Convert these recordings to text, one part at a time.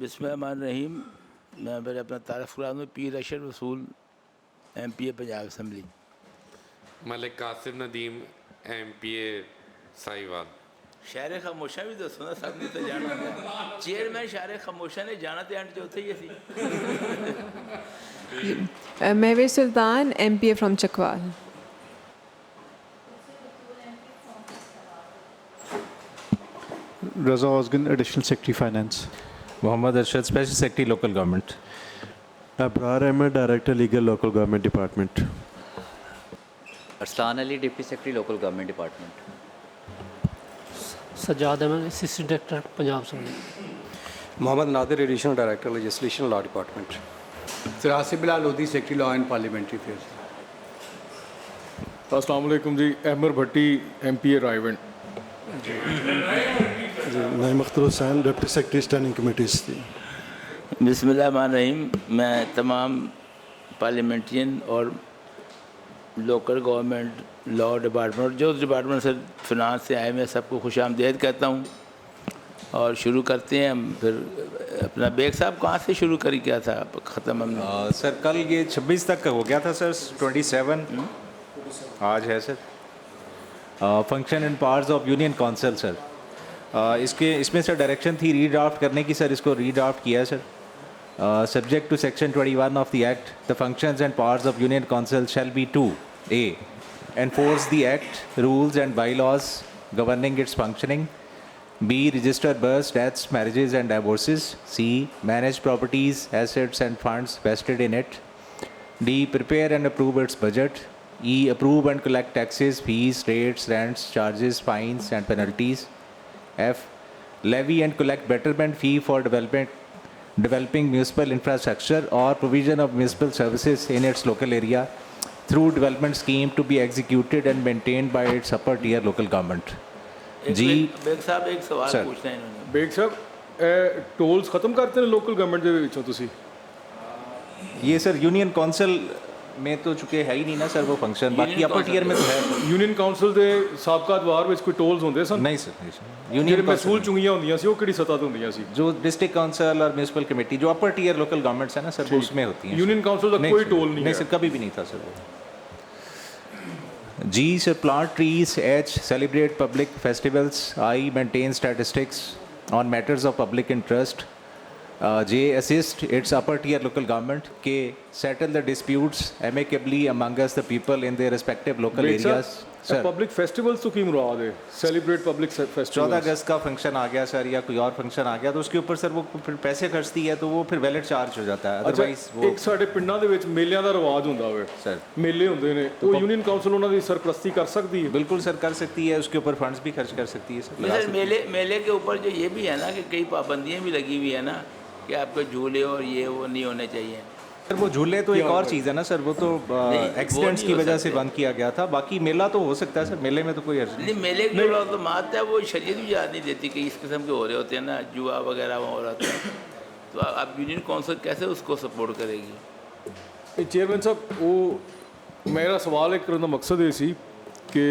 बिस्मिल्लाहिर्रहमानिर्रहीम। मैं फिर अपना तारफ़ करा दूँ। पीर Ashraf Rasool MPA Punjab assembly. Malik Qasim Nadeem MPA Sahiwal. शहर खामोशा भी दसो ना, सब ने तो जाना है। चेयरमैन शहर खामोशा ने जाना तो एंड चौथे ही सी। Mehvesh Sultan MPA from Chakwal. Raza Ozgun, Additional Secretary Finance. Mohammad Arshad, Special Secretary Local Government. Abrar Ahmed, Director Legal Local Government Department. Arslan Ali, Deputy Secretary Local Government Department. Sajjad Ahmed, Assistant Director Punjab Assembly. Mohammad Nadir, Additional Director Legislation Law Department. Sirasi Bilal Lodi, Secretary Law and Parliamentary Affairs. अस्सलाम वालेकुम जी। Ahmar Bhatti MPA Raiwind. Naeem Akhtar Hussain, deputy secretary standing committees थी। बिस्मिल्लाहिर्रहमानिर्रहीम। मैं तमाम parliamentarian और local government law department और जो डिपार्टमेंट से फिनांस से आए, मैं सबको खुशामदीद कहता हूँ और शुरू करते हैं हम। फिर अपना बेग साहब कहाँ से शुरू करी क्या था ख़त्म हमने? सर कल ये 26 तक हो गया था सर। 27 आज है sir. Function and powers of union council sir. इसमें सर डायरेक्शन थी रीड्राफ्ट करने की सर। इसको रीड्राफ्ट किया है sir. Subject to section 21 of the act, the functions and powers of union council shall be to A. Enforce the act, rules and bylaws governing its functioning. B. Register births, deaths, marriages and divorces. C. Manage properties, assets and funds vested in it. D. Prepare and approve its budget. E. Approve and collect taxes, fees, rates, rents, charges, fines and penalties. F. Levy and collect betterment fee for developing municipal infrastructure or provision of municipal services in its local area through development scheme to be executed and maintained by its upper tier local government. Ji bag साहब एक सवाल पूछना है इन्होंने। Bag साहब tolls ख़त्म करते हैं लोकल गवर्नमेंट ਦੇ ਵਿੱਚੋਂ ਤੁਸੀਂ? ये सर यूनियन काउंसिल में तो चुके है ही नहीं ना सर वो फंक्शन। बाकी अपर टियर में तो है। यूनियन काउंसिल ਦੇ ਸਾਬਕਾ ਅਦਵਾਰ ਵਿੱਚ ਕੋਈ ਟੋਲਸ ਹੁੰਦੇ ਸਨ? नहीं सर, नहीं सर। ਜਿਹੜੇ यूनियन ਮਸੂਲ ਚੁੰਗੀਆਂ ਹੁੰਦੀਆਂ ਸੀ ਉਹ ਕਿਹੜੀ ਸਤ੍ਹਾ ਤੇ ਹੁੰਦੀਆਂ ਸੀ? जो डिस्ट्रिक्ट काउंसिल और म्यूनसिपल कमेटी जो अपर टियर लोकल गवर्नमेंट्स है ना सर, वो उसमें होती हैं। यूनियन काउंसिल का कोई टोल नहीं नहीं है? सर, कभी भी नहीं था सर वो। G sir, plant trees. H. Celebrate public festivals. I. Maintain statistics on matters of public interest. J. Assist its upper tier local government. K. Settle the disputes amicably among us the people in their respective local areas. Sir public festivals तो की मुराद है? Celebrate public festivals. 14 अगस्त का function आ गया sir या कोई और function आ गया तो उसके ऊपर सर वो फिर पैसे खर्चती है तो वो फिर वैलिड चार्ज हो जाता है। अदरवाइज वो ਇੱਕ ਸਾਡੇ ਪਿੰਡਾਂ ਦੇ ਵਿੱਚ ਮੇਲਿਆਂ ਦਾ ਰਿਵਾਜ ਹੁੰਦਾ ਵੇ सर, ਮੇਲੇ ਹੁੰਦੇ ਨੇ, ਉਹ यूनियन काउंसिल ਉਹਨਾਂ ਦੀ ਸਰਪ੍ਰਸਤੀ ਕਰ ਸਕਦੀ है? बिल्कुल सर कर सकती है। उसके ऊपर फंड्स भी खर्च कर सकती है सर। सर मेले के ऊपर जो ये भी है ना कि कई पाबंदियाँ भी लगी हुई है ना कि आपके झूले और ये वो नहीं होने चाहिए। सर वो झूले तो एक और चीज़ है ना सर, वो तो एक्सीडेंट्स की वजह से बंद किया गया था। बाकी मेला तो हो सकता है सर, मेले में तो कोई अर्ज नहीं। मेले की तो मात है वो शरीयत भी याद नहीं देती कि इस किस्म के हो रहे होते हैं ना, जुआ वगैरह हो रहा था। तो अब यूनियन काउंसिल कैसे उसको सपोर्ट करेगी? चेयरमैन साहब वो मेरा सवाल एक करने का मकसद ये सी कि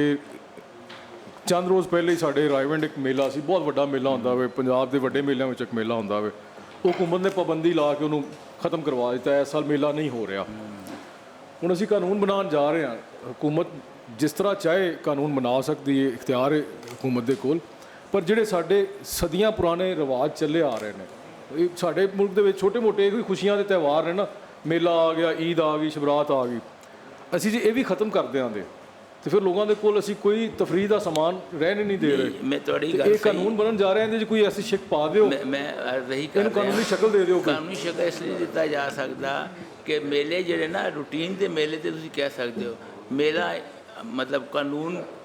चंद रोज़ पहले ही साढ़े रायवंड एक मेला सी, बहुत बड़ा मेला होंदा वे, पंजाब के वड्डे मेलों में एक मेला होंदा वे। हुकूमत ने पाबंदी ला के उन्होंने ख़त्म करवा दिता है। इस साल मेला नहीं हो रहा। हुण असीं कानून बनाने जा रहे हैं। हुकूमत जिस तरह चाहे कानून बना सकती है, इख्तियार है हुकूमत के कोल, पर ਜਿਹੜੇ ਸਾਡੇ ਸਦੀਆਂ ਪੁਰਾਣੇ ਰਿਵਾਜ ਚੱਲੇ ਆ ਰਹੇ ਨੇ, ਸਾਡੇ ਮੁਲਕ ਦੇ ਵਿੱਚ ਛੋਟੇ ਮੋਟੇ ਕੋਈ ਖੁਸ਼ੀਆਂ ਦੇ ਤਿਉਹਾਰ ਨੇ ਨਾ, ਮੇਲਾ ਆ ਗਿਆ, ਈਦ ਆ ਗਈ, ਸ਼ਬਰਾਤ ਆ ਗਈ, ਅਸੀਂ ਜੇ ਇਹ ਵੀ ਖਤਮ ਕਰ ਦਿਆਂਗੇ ਤੇ ਫਿਰ ਲੋਕਾਂ ਦੇ ਕੋਲ ਅਸੀਂ ਕੋਈ ਤਫਰੀਹ ਦਾ ਸਮਾਨ ਰਹਿਣ ਹੀ ਨਹੀਂ ਦੇ ਰਹੇ। ਮੈਂ ਤੁਹਾਡੀ ਤੇ ਗੱਲ ਇਹ ਕਾਨੂੰਨ ਬਣਨ ਜਾ ਰਿਹਾ, ਇਹਦੇ 'ਚ ਕੋਈ ਐਸੀ ਸ਼ਿਕ ਪਾ ਦਿਓ, ਮੈਂ ਰਹੀ ਕਰ ਇਹਨੂੰ ਕਾਨੂੰਨੀ ਸ਼ਕਲ ਦੇ ਦਿਓ। ਕਾਨੂੰਨੀ ਸ਼ਕਲ ਇਸ ਲਈ ਦਿੱਤਾ ਜਾ ਸਕਦਾ ਕਿ ਮੇਲੇ ਜਿਹੜੇ ਨਾ ਰੂਟੀਨ ਦੇ ਮੇਲੇ ਤੇ ਤੁਸੀਂ ਕਹਿ ਸਕਦੇ ਹੋ, ਮੇਲਾ ਮਤਲਬ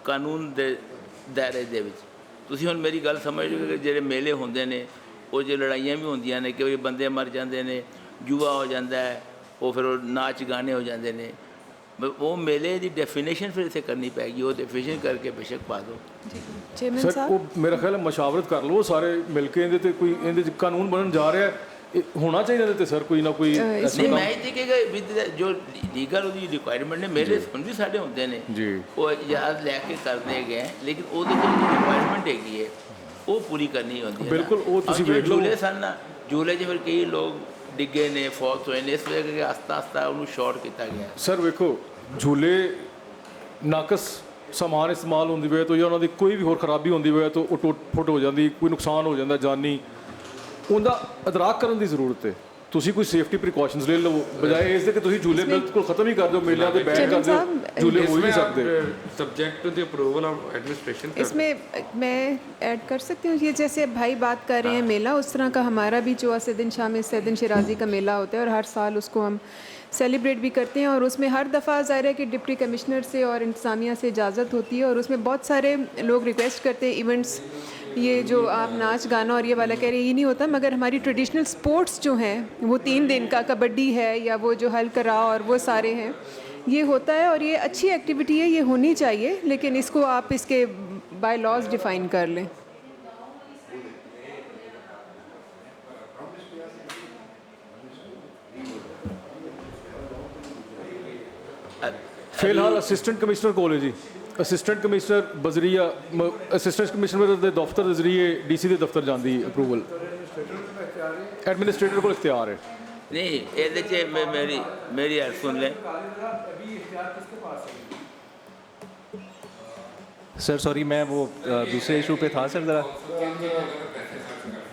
ਕਾਨੂੰਨ ਦੇ ਦਾਇਰੇ ਦੇ ਵਿੱਚ। ਤੁਸੀਂ ਹੁਣ ਮੇਰੀ ਗੱਲ ਸਮਝ ਲਓ ਕਿ ਜਿਹੜੇ ਮੇਲੇ ਹੁੰਦੇ ਨੇ ਉਹ ਜੇ ਲੜਾਈਆਂ ਵੀ ਹੁੰਦੀਆਂ ਨੇ, ਕਈ ਬੰਦੇ ਮਰ ਜਾਂਦੇ ਨੇ, ਜੂਆ ਹੋ ਜਾਂਦਾ ਹੈ, ਉਹ ਫਿਰ ਉਹ ਨਾਚ ਗਾਣੇ ਹੋ ਜਾਂਦੇ ਨੇ, ਉਹ ਮੇਲੇ ਦੀ ਡੈਫੀਨੇਸ਼ਨ ਫਿਰ ਇੱਥੇ ਕਰਨੀ ਪੈਗੀ, ਉਹ ਡੈਫੀਨੇਸ਼ਨ ਕਰਕੇ ਬੇਸ਼ੱਕ ਪਾ ਦਿਓ। चेयरमैन ਸਰ ਉਹ ਮੇਰਾ ਖਿਆਲ ਹੈ ਮਸ਼ਾਵਰਤ ਕਰ ਲਓ ਸਾਰੇ ਮਿਲ ਕੇ, ਇਹਦੇ ਤੇ ਕੋਈ ਇਹਦੇ 'ਚ ਕਾਨੂੰਨ ਬਣਨ ਜਾ ਰਿਹਾ, ਇਹ ਹੋਣਾ ਚਾਹੀਦਾ ਇਹਦੇ ਤੇ ਸਰ ਕੋਈ ਨਾ ਕੋਈ। ਨਹੀਂ ਮੈਂ ਇਹ ਦੇਖੇਗਾ ਜੋ ਲੀਗਲ ਉਹਦੀ ਰਿਕੁਆਇਰਮੈਂਟ ਨੇ, ਮੇਲੇ ਹੁਣ ਵੀ ਸਾਡੇ ਹੁੰਦੇ ਨੇ ਜੀ, ਉਹ ਇਜਾਜ਼ਤ ਲੈ ਕੇ ਕਰਦੇ ਗਏ, ਲੇਕਿਨ ਉਹਦੇ ਕੋਲ ਜਿਹੜੀ ਰਿਕੁਆਇਰਮੈਂਟ ਹੈਗੀ ਹੈ ਉਹ ਪੂਰੀ ਕਰਨੀ ਹੁੰਦੀ ਹੈ। ਬਿਲਕੁਲ, ਉਹ ਤੁਸੀਂ ਵੇਖ ਲਓ। ਝੂਲੇ ਸਨ ਨਾ, ਝੂਲੇ 'ਚ ਫਿਰ ਕਈ ਲੋਕ ਡਿੱਗੇ ਨੇ, ਫੌਤ ਹੋਏ ਨੇ, ਇਸ ਵਜ੍ਹਾ ਕਰਕੇ ਆਸਤਾ ਉਹਨੂੰ ਸ਼ਾਰਟ ਕੀਤਾ ਗਿਆ। ਸਰ ਵੇਖੋ, ਝੂਲੇ ਨਾਕਸ ਸਮਾਨ ਇਸਤੇਮਾਲ ਹੁੰਦੀ ਵੇ ਤਾਂ ਜਾਂ ਉਹਨਾਂ ਦੀ ਕੋਈ ਵੀ ਹੋਰ ਖਰਾਬੀ ਹੁੰਦੀ ਵੇ ਤਾਂ ਉਹ ਟੁੱਟ ਫੁੱਟ ਹੋ ਜਾਂਦੀ, ਕੋਈ ਨੁਕਸਾਨ ਹੋ ਜਾਂਦਾ ਜਾਨੀ, ਉਹਦਾ ਅਦਰਾਕ ਕਰਨ ਦੀ ਜ਼ਰੂਰਤ ਹੈ। ਤੁਸੀਂ ਕੋਈ ਸੇਫਟੀ ਪ੍ਰੀਕਾਸ਼ਨਸ ਲੈ ਲਓ, ਬਜਾਏ ਇਸ ਦੇ ਕਿ ਤੁਸੀਂ ਝੂਲੇ ਬਿਲਕੁਲ ਖਤਮ ਹੀ ਕਰ ਦਿਓ, ਮੇਲਿਆਂ ਦੇ ਬੈਨ ਕਰ ਦਿਓ, ਝੂਲੇ ਹੋ ਹੀ नहीं सकते। Subject to the approval of administration. इसमें मैं ऐड कर सकती हूँ, ये जैसे भाई बात कर रहे हैं मेला, उस तरह का हमारा भी जो असदन शामिल सैदन शिराजी का मेला होता है और हर साल उसको हम सेलिब्रेट भी करते हैं। और उसमें हर दफ़ा ज़ाहिर है कि डिप्टी कमिश्नर से और इंतज़ामिया से इजाज़त होती है, और उसमें बहुत सारे लोग रिक्वेस्ट करते हैं इवेंट्स, ये जो आप नाच गाना और ये वाला कह रहे हैं ये नहीं होता, मगर हमारी ट्रेडिशनल स्पोर्ट्स जो हैं वो 3 दिन का, कबड्डी है या वो जो हलकरा और वो सारे हैं, ये होता है और ये अच्छी एक्टिविटी है, ये होनी चाहिए, लेकिन इसको आप इसके बाय लॉज डिफ़ाइन कर लें। ਫਿਲਹਾਲ ਅਸਿਸਟੈਂਟ ਕਮਿਸ਼ਨਰ ਕੋਲ ਹੈ ਜੀ, ਅਸਿਸਟੈਂਟ ਕਮਿਸ਼ਨਰ ਬਜ਼ਰੀਆ, ਅਸਿਸਟੈਂਟ ਕਮਿਸ਼ਨਰ ਦੇ ਦਫ਼ਤਰ ਦੇ ਜ਼ਰੀਏ ਡੀਸੀ ਦੇ ਦਫ਼ਤਰ ਜਾਂਦੀ ਅਪਰੂਵਲ, ਐਡਮਿਨਿਸਟ੍ਰੇਟਰ ਕੋਲ ਇਖਤਿਆਰ ਹੈ। ਨਹੀਂ ਇਹਦੇ 'ਚ ਮੇਰੀ ਹਰ ਸੁਣ ਲੈ सर सॉरी, मैं वो दूसरे इशू पे था सर ज़रा,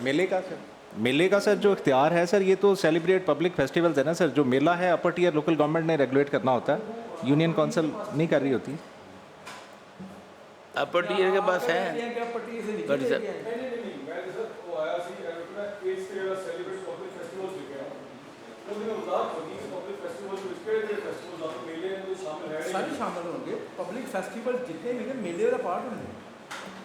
मेले का सर, मेले का सर जो इख्तियार है सर, ये तो सेलिब्रेट पब्लिक फेस्टिवल्स है ना सर, जो मेला है अपर टीयर लोकल गवर्नमेंट ने रेगुलेट करना होता है, यूनियन काउंसिल नहीं कर रही होती। अपर टीयर के पास है बड़ी सर, सारे शामिल होंगे, पब्लिक फेस्टिवल जितने भी मेले का पार्ट होंगे,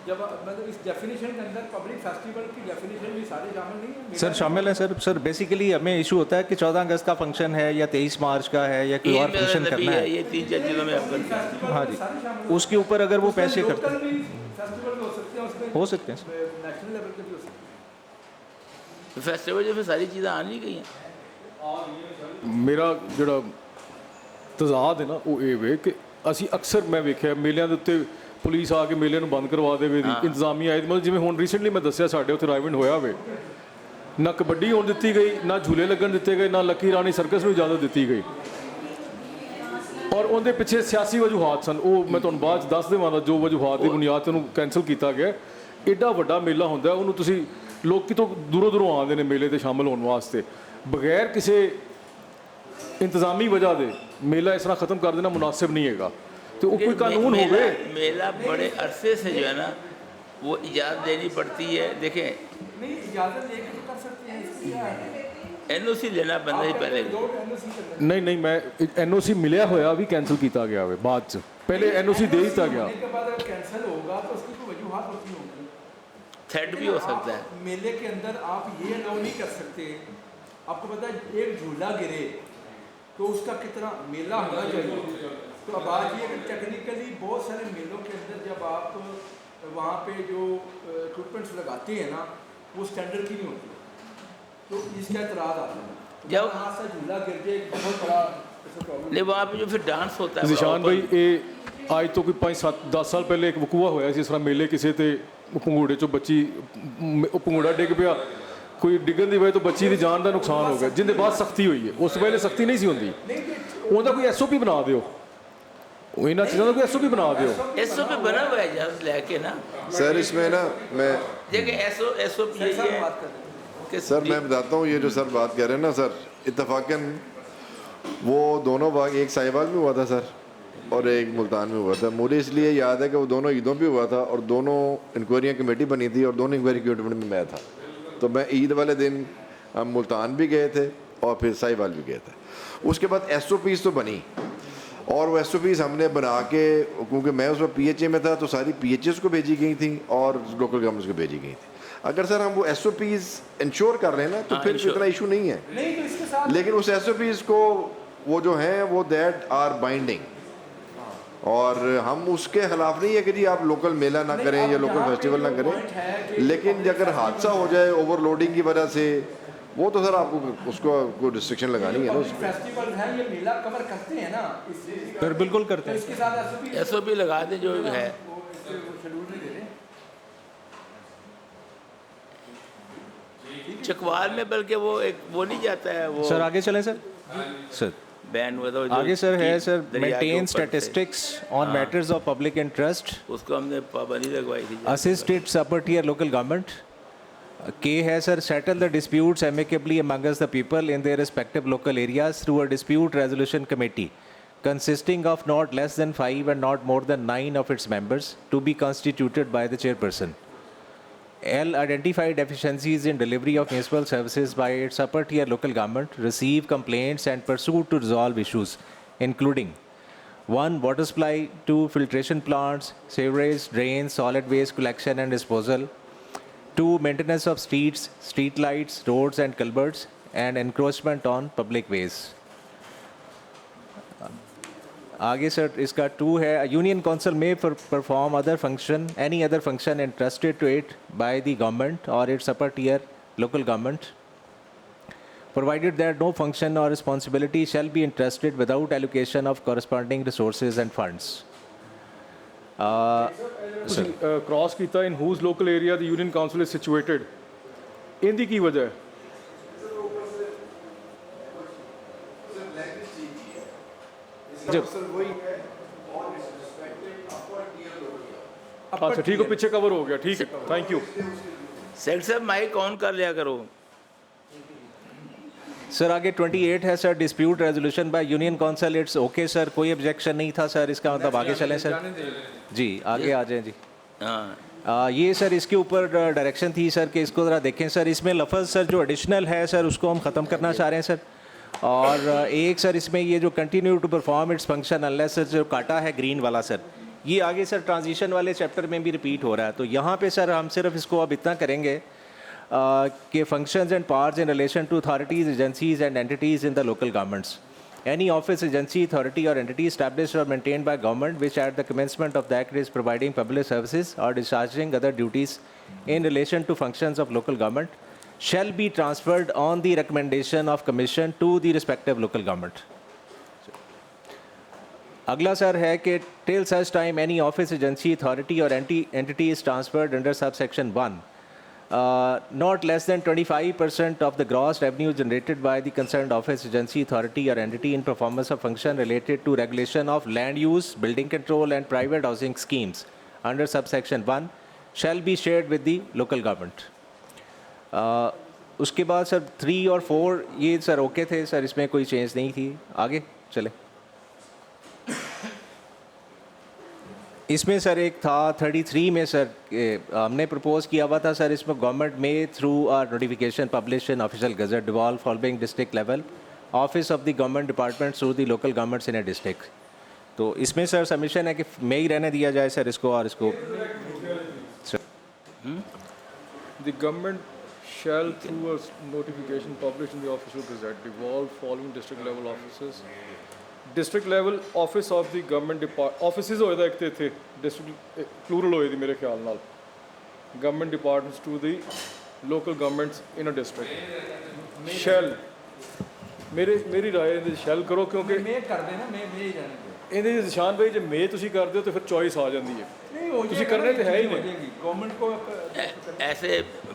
जब मतलब इस डेफिनेशन के अंदर पब्लिक फेस्टिवल की डेफिनेशन भी सारे शामिल नहीं है सर। शामिल है सर बेसिकली हमें इशू होता है कि 14 अगस्त का फंक्शन है या 23 मार्च का है या कोई और फंक्शन करना है, ये 3-4 चीज़ों में आप करते हैं। हाँ जी, उसके ऊपर अगर वो पैसे करते हैं, फेस्टिवल हो सकते हैं, उसमें हो सकते हैं सर, नेशनल लेवल के भी हो सकते हैं। फेस्टिवल जो फिर सारी चीज़ें आ नहीं गई हैं। ਮੇਰਾ ਜਿਹੜਾ ਤਜ਼ਾਦ ਹੈ ਨਾ ਉਹ ਇਹ ਵੇ ਕਿ ਅਸੀਂ ਅਕਸਰ ਮੈਂ ਵੇਖਿਆ ਮੇਲਿਆਂ ਦੇ ਉੱਤੇ ਪੁਲਿਸ ਆ ਕੇ ਮੇਲੇ ਨੂੰ ਬੰਦ ਕਰਵਾ ਦੇਵੇ ਦੀ ਇੰਤਜ਼ਾਮੀਆ ਆਏ, ਮਤਲਬ ਜਿਵੇਂ ਹੁਣ ਰੀਸੈਂਟਲੀ ਮੈਂ ਦੱਸਿਆ ਸਾਡੇ ਉੱਥੇ ਰਾਈਵੈਂਡ ਹੋਇਆ ਹੋਵੇ, ਨਾ ਕਬੱਡੀ ਹੋਣ ਦਿੱਤੀ ਗਈ, ਨਾ ਝੂਲੇ ਲੱਗਣ ਦਿੱਤੇ ਗਏ, ਨਾ ਲੱਕੀ ਰਾਣੀ ਸਰਕਸ ਨੂੰ ਇਜਾਜ਼ਤ ਦਿੱਤੀ ਗਈ, ਔਰ ਉਹਦੇ ਪਿੱਛੇ ਸਿਆਸੀ ਵਜੂਹਾਤ ਸਨ। ਉਹ ਮੈਂ ਤੁਹਾਨੂੰ ਬਾਅਦ 'ਚ ਦੱਸ ਦੇਵਾਂਗਾ ਜੋ ਵਜੂਹਾਤ ਦੀ ਬੁਨਿਆਦ 'ਤੇ ਉਹਨੂੰ ਕੈਂਸਲ ਕੀਤਾ ਗਿਆ। ਐਡਾ ਵੱਡਾ ਮੇਲਾ ਹੁੰਦਾ, ਉਹਨੂੰ ਤੁਸੀਂ ਲੋਕ ਕਿਤੋਂ ਦੂਰੋਂ ਆਉਂਦੇ ਨੇ ਮੇਲੇ 'ਤੇ ਸ਼ਾਮਲ ਹੋਣ ਵਾਸਤੇ, ਬਗੈਰ ਕਿਸੇ ਇੰਤਜ਼ਾਮੀ ਵਜ੍ਹਾ ਦੇ मेला इस तरह ख़त्म कर देना मुनासिब नहीं है। तो कोई कानून हो गए, मेला बड़े अरसे से जो है ना वो इजाज़त देनी पड़ती है। देखें नहीं, इजाज़त लेके तो कर सकते हैं, NOC लेना बनता ही पहले। नहीं मैं NOC मिलिया होया भी कैंसिल किया गया है बाद च, पहले NOC दे दिया गया, के बाद अगर कैंसिल होगा तो उसकी कोई वजूहत होती होगी, थ्रेट भी हो सकता है। मेले के अंदर आप ये अलाउ नहीं कर सकते। आपको पता है एक झूला गिरे तो उसका कितना मेला होना चाहिए। तो अब आज ये टेक्निकली बहुत सारे मेलों के अंदर जब आप वहाँ पे जो इक्विपमेंट्स लगाते हैं ना वो स्टैंडर्ड की नहीं होती, तो इसका एतराज़ आता है। जब वहाँ से झूला गिर जाए बहुत बड़ा प्रॉब्लम नहीं, वहाँ पे जो फिर डांस होता है। निशान भाई ये आज तो कोई 5-7-10 साल पहले एक वकूआ होया इस तरह मेले किसी ते पंगूड़े चो बच्ची पंगूड़ा डिग पिया, कोई डिगन की वजह तो बच्ची की जान का नुकसान हो गया, जिंदे बाद सख्ती हुई है। उस पहले सख्ती नहीं सी होंदी, उनका कोई SOP बना दियो, इन्होंने चीज़ों का कोई SOP बना दियो। SOP बना हुआ है इजाज़त लेके ना सर। इसमें ना मैं देखिए SOP ये है कि सर मैं बताता हूँ, ये जो सर बात कह रहे हैं ना सर, इत्तफाकन वो दोनों भाग एक साहिवाल में हुआ था सर और एक मुल्तान में हुआ था। मुझे इसलिए याद है कि वो दोनों ईदों पे हुआ था और दोनों इंक्वायरी कमेटी बनी थी और दोनों इंक्वायरी कमेटी में मैं था। तो मैं ईद वाले दिन हम मुल्तान भी गए थे और फिर साहिवाल भी गए थे। उसके बाद SOPs तो बनी और वो SOPs हमने बना के, क्योंकि मैं उस वक्त PHA में था तो सारी PHAs को भेजी गई थी और लोकल गवर्नमेंट्स को भेजी गई थी। अगर सर हम वो SOPs इंश्योर कर रहे हैं ना तो फिर इतना इशू नहीं है, लेकिन उस SOPs को वो जो हैं वो दैट आर बाइंडिंग और हम उसके खिलाफ नहीं है कि जी आप लोकल मेला ना करें या लोकल फेस्टिवल ना करें, लेकिन अगर हादसा हो जाए ओवरलोडिंग की वजह से वो तो सर आपको उसको कोई रिस्ट्रिक्शन लगानी है ना। फेस्टिवल है ये मेला कवर करते हैं ना, सर बिल्कुल करते हैं। इसके साथ SOP लगा दे जो है। शेड्यूल नहीं दे रहे चकवाल में, बल्कि वो एक वो नहीं जाता है वो। सर आगे चलें सर। सर बैन हुआ था आगे सर है sir maintain statistics on matters of public interest, उसको हमने पाबंदी लगवाई थी। Assist its upper tier local government. के है sir settle the disputes amicably amongst the people in their respective local areas through a dispute resolution committee consisting of not less than 5 and not more than 9 of its members to be constituted by the chairperson. L. Identify deficiencies in delivery of municipal services by its upper tier local government, receive complaints and pursue to resolve issues, including 1. Water supply, 2. Filtration plants, sewerage, drains, solid waste collection and disposal, 2. Maintenance of streets, street lights, roads and culverts, and encroachment on public ways. आगे sir इसका 2 है union council में perform other function any other function interested to it by the government or its upper tier local government provided that no function or responsibility shall be interested without allocation of corresponding resources and funds. Cross किया in whose local area the union council is situated, इनकी की वजह है? अच्छा ठीक है, पीछे cover हो गया, ठीक है, थैंक यू। सेठ साहब माइक ऑन कर लिया करो। सर आगे 28 है sir dispute resolution by union council, it's okay sir, कोई ऑब्जेक्शन नहीं था सर, इसका मतलब आगे चलें सर जी, आगे आ जाएं जी। हाँ ये सर इसके ऊपर डायरेक्शन थी सर कि इसको ज़रा देखें सर, इसमें लफ्ज़ सर जो एडिशनल है सर उसको हम ख़त्म करना चाह रहे हैं सर, और एक सर इसमें ये जो continue to perform its function unless sir जो काटा है ग्रीन वाला सर, ये आगे सर ट्रांजिशन वाले चैप्टर में भी रिपीट हो रहा है। तो यहाँ पे सर हम सिर्फ इसको अब इतना करेंगे कि functions and powers in relation to authorities, agencies and entities in the local governments, any office, agency, authority और entity established or maintained by government which at the commencement of the act is providing public services or discharging other duties in relation to functions of local government shall be transferred on the recommendation of commission to the respective local government. अगला sir है कि till such time any office, agency, authority or entity is transferred under subsection 1 not less than 25% of the gross revenue generated by the concerned office, agency, authority or entity in performance of function related to regulation of land use, building control and private housing schemes under subsection 1 shall be shared with the local government. उसके बाद sir 3 और 4 ये sir okay थे sir, इसमें कोई change नहीं थी। आगे चले, इसमें सर एक था 33 में सर हमने प्रपोज किया हुआ था सर, इसमें गवर्नमेंट में through are notification publish in official gazette devolve following district level office of the government department through the local governments in a district. तो इसमें सर सबमिशन है कि मैं ही रहने दिया जाए सर इसको, और इसको the government shall through a notification published in the official gazette devolve following district level offices, district level office of the government offices होएदा एक थे district plural होएदी मेरे ख्याल नाल, government departments to the local governments in a district shall, मेरी राय है shall करो, क्योंकि मैं कर देना, मैं ही जाने दो ਇਹਦੇ ਨਿਸ਼ਾਨ ਭਾਈ ਜੇ ਮੈਂ ਤੁਸੀਂ ਕਰਦੇ ਹੋ ਤਾਂ ਫਿਰ ਚੋਇਸ ਆ ਜਾਂਦੀ ਹੈ, ਤੁਸੀਂ ਕਰਨੇ ਤੇ ਹੈ ਹੀ ਨਹੀਂ गवर्नमेंट को ऐसे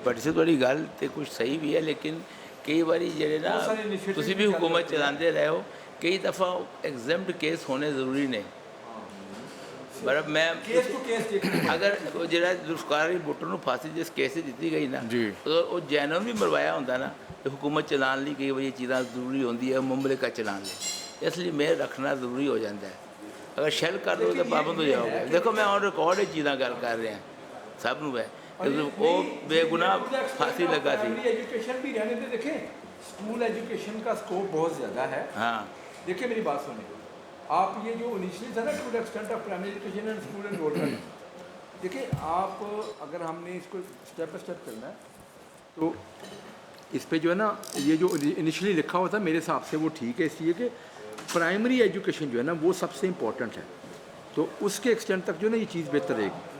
बड़ी से बड़ी गल तो कुछ सही भी है, लेकिन कई बार जेडे ना तुसी भी हुकूमत चलाते रहे हो, कई दफ़ा एग्जाम्ड केस होने ज़रूरी नहीं, मतलब मैं केस टू केस अगर जो जुल्फकार भुट्टो नूं फांसी जिस केस दी गई ना तो वो जैनन भी मरवाया होंदा ना हुकूमत चलाने ਲਈ कई बार ये चीज़ां ज़रूरी होंदी है मुमलिका चलाने ਲਈ इसलिए मैं रखना ज़रूरी हो जाता है अगर शैल कर दो तो पाबंद हो जाओगे देखो मैं ऑन रिकॉर्ड ही चीज़ां गल कर रहे हैं सब नूं है वो बेगुनाह फांसी लगा थी एजुकेशन भी रहने दे देखें स्कूल एजुकेशन का स्कोप बहुत ज़्यादा है हाँ देखिए मेरी बात सुनिए आप ये जो इनिशियली था ना to the extent of primary education and school enrolment देखिए आप अगर हमने इसको स्टेप बाय स्टेप चलना है तो इस पे जो है ना ये जो इनिशियली लिखा हुआ था मेरे हिसाब से वो ठीक है इसलिए कि प्राइमरी एजुकेशन जो है ना वो सबसे इम्पोर्टेंट है तो उसके एक्सटेंट तक जो है ना ये चीज़ बेहतर रहेगी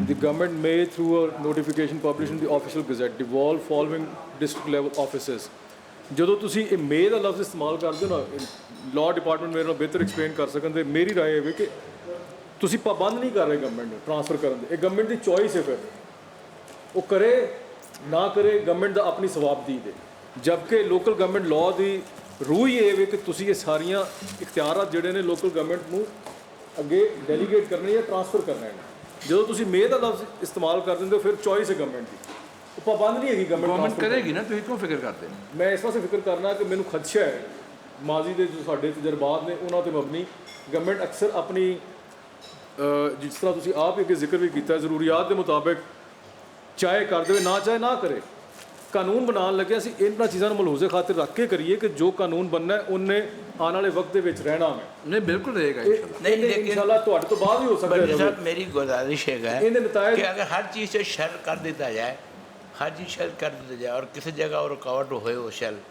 The government may, through a notification published in the official gazette, devolve following district level offices. ਜਦੋਂ ਤੁਸੀਂ ਇਹ ਮੇ ਦਾ ਲਫ਼ਜ਼ ਇਸਤੇਮਾਲ ਕਰਦੇ ਹੋ ਨਾ ਲਾਅ ਡਿਪਾਰਟਮੈਂਟ ਮੇਰੇ ਨਾਲ ਬਿਹਤਰ ਐਕਸਪਲੇਨ ਕਰ ਸਕਣ ਤੇ ਮੇਰੀ ਰਾਏ ਇਹ ਵੇ ਕਿ ਤੁਸੀਂ ਪਾਬੰਦ ਨਹੀਂ ਕਰ ਰਹੇ ਗਵਰਨਮੈਂਟ ਨੂੰ ਟ੍ਰਾਂਸਫਰ ਕਰਨ ਦੇ ਇਹ ਗਵਰਨਮੈਂਟ ਦੀ ਚੋਇਸ ਹੈ ਫਿਰ ਉਹ ਕਰੇ ਨਾ ਕਰੇ ਗਵਰਨਮੈਂਟ ਦਾ ਆਪਣੀ ਸਵਾਬਦੀ ਦੇ ਜਦਕਿ ਲੋਕਲ ਗਵਰਨਮੈਂਟ ਲਾਅ ਦੀ ਰੂਹ ਹੀ ਇਹ ਵੇ ਕਿ ਤੁਸੀਂ ਇਹ ਸਾਰੀਆਂ ਇਖਤਿਆਰਾਤ ਜਿਹੜੇ ਨੇ ਲੋਕਲ ਗਵਰਨਮੈਂਟ ਨੂੰ ਅੱਗੇ ਡੈਲੀਗੇਟ ਕਰਨੇ ਜਾਂ ਟ੍ਰਾਂਸਫਰ ਕਰਨੇ ਨੇ ਜਦੋਂ ਤੁਸੀਂ ਮੇ ਦਾ ਲਫ਼ਜ਼ ਇਸਤੇਮਾਲ ਕਰ ਦਿੰਦੇ ਹੋ ਫਿਰ ਚੋਇਸ ਹੈ ਗਵਰਨਮੈਂਟ ਦੀ ਉਹ ਪਾਬੰਦ ਨਹੀਂ ਹੈਗੀ ਗਵਰਨਮੈਂਟ ਕਰੇਗੀ ਨਾ ਤੁਸੀਂ ਕਿਉਂ ਫਿਕਰ ਕਰਦੇ ਮੈਂ ਇਸ ਵਾਸਤੇ ਫਿਕਰ ਕਰਨਾ ਕਿ ਮੈਨੂੰ ਖਦਸ਼ਾ ਹੈ ਮਾਜ਼ੀ ਦੇ ਜੋ ਸਾਡੇ ਤਜਰਬਾਤ ਨੇ ਉਹਨਾਂ ਤੇ ਮਬਨੀ ਗਵਰਨਮੈਂਟ ਅਕਸਰ ਆਪਣੀ ਜਿਸ ਤਰ੍ਹਾਂ ਤੁਸੀਂ ਆਪ ਅੱਗੇ ਜ਼ਿਕਰ ਵੀ ਕੀਤਾ ਜ਼ਰੂਰੀਆਤ ਦੇ ਮੁਤਾਬਕ ਚਾਹੇ ਕਰ ਦੇਵੇ ਨਾ ਚਾਹੇ ਨਾ ਕਰੇ ਕਾਨੂੰਨ ਬਣਾਉਣ ਲੱਗਿਆ ਅਸੀਂ ਇਹਨਾਂ ਚੀਜ਼ਾਂ ਨੂੰ ਮਲਹੂਜ਼ੇ ਖਾਤਰ ਰੱਖ ਕੇ ਕਰੀਏ ਕਿ ਜੋ ਕਾਨੂੰਨ ਬਣਨਾ ਹੈ ਉਹਨੇ ਆਉਣ ਵਾਲੇ ਵਕਤ ਦੇ ਵਿੱਚ ਰਹਿਣਾ ਹੈ नहीं बिल्कुल रहेगा नहीं लेकिन इंशाल्लाह ਤੁਹਾਡੇ ਤੋਂ ਬਾਅਦ ਵੀ ਹੋ ਸਕਦਾ बल्कि साहब मेरी गुजारिश है कि अगर हर चीज़ से शर कर देता जाए हर चीज़ शर कर देता जाए और किसी जगह और रुकावट हो वो शर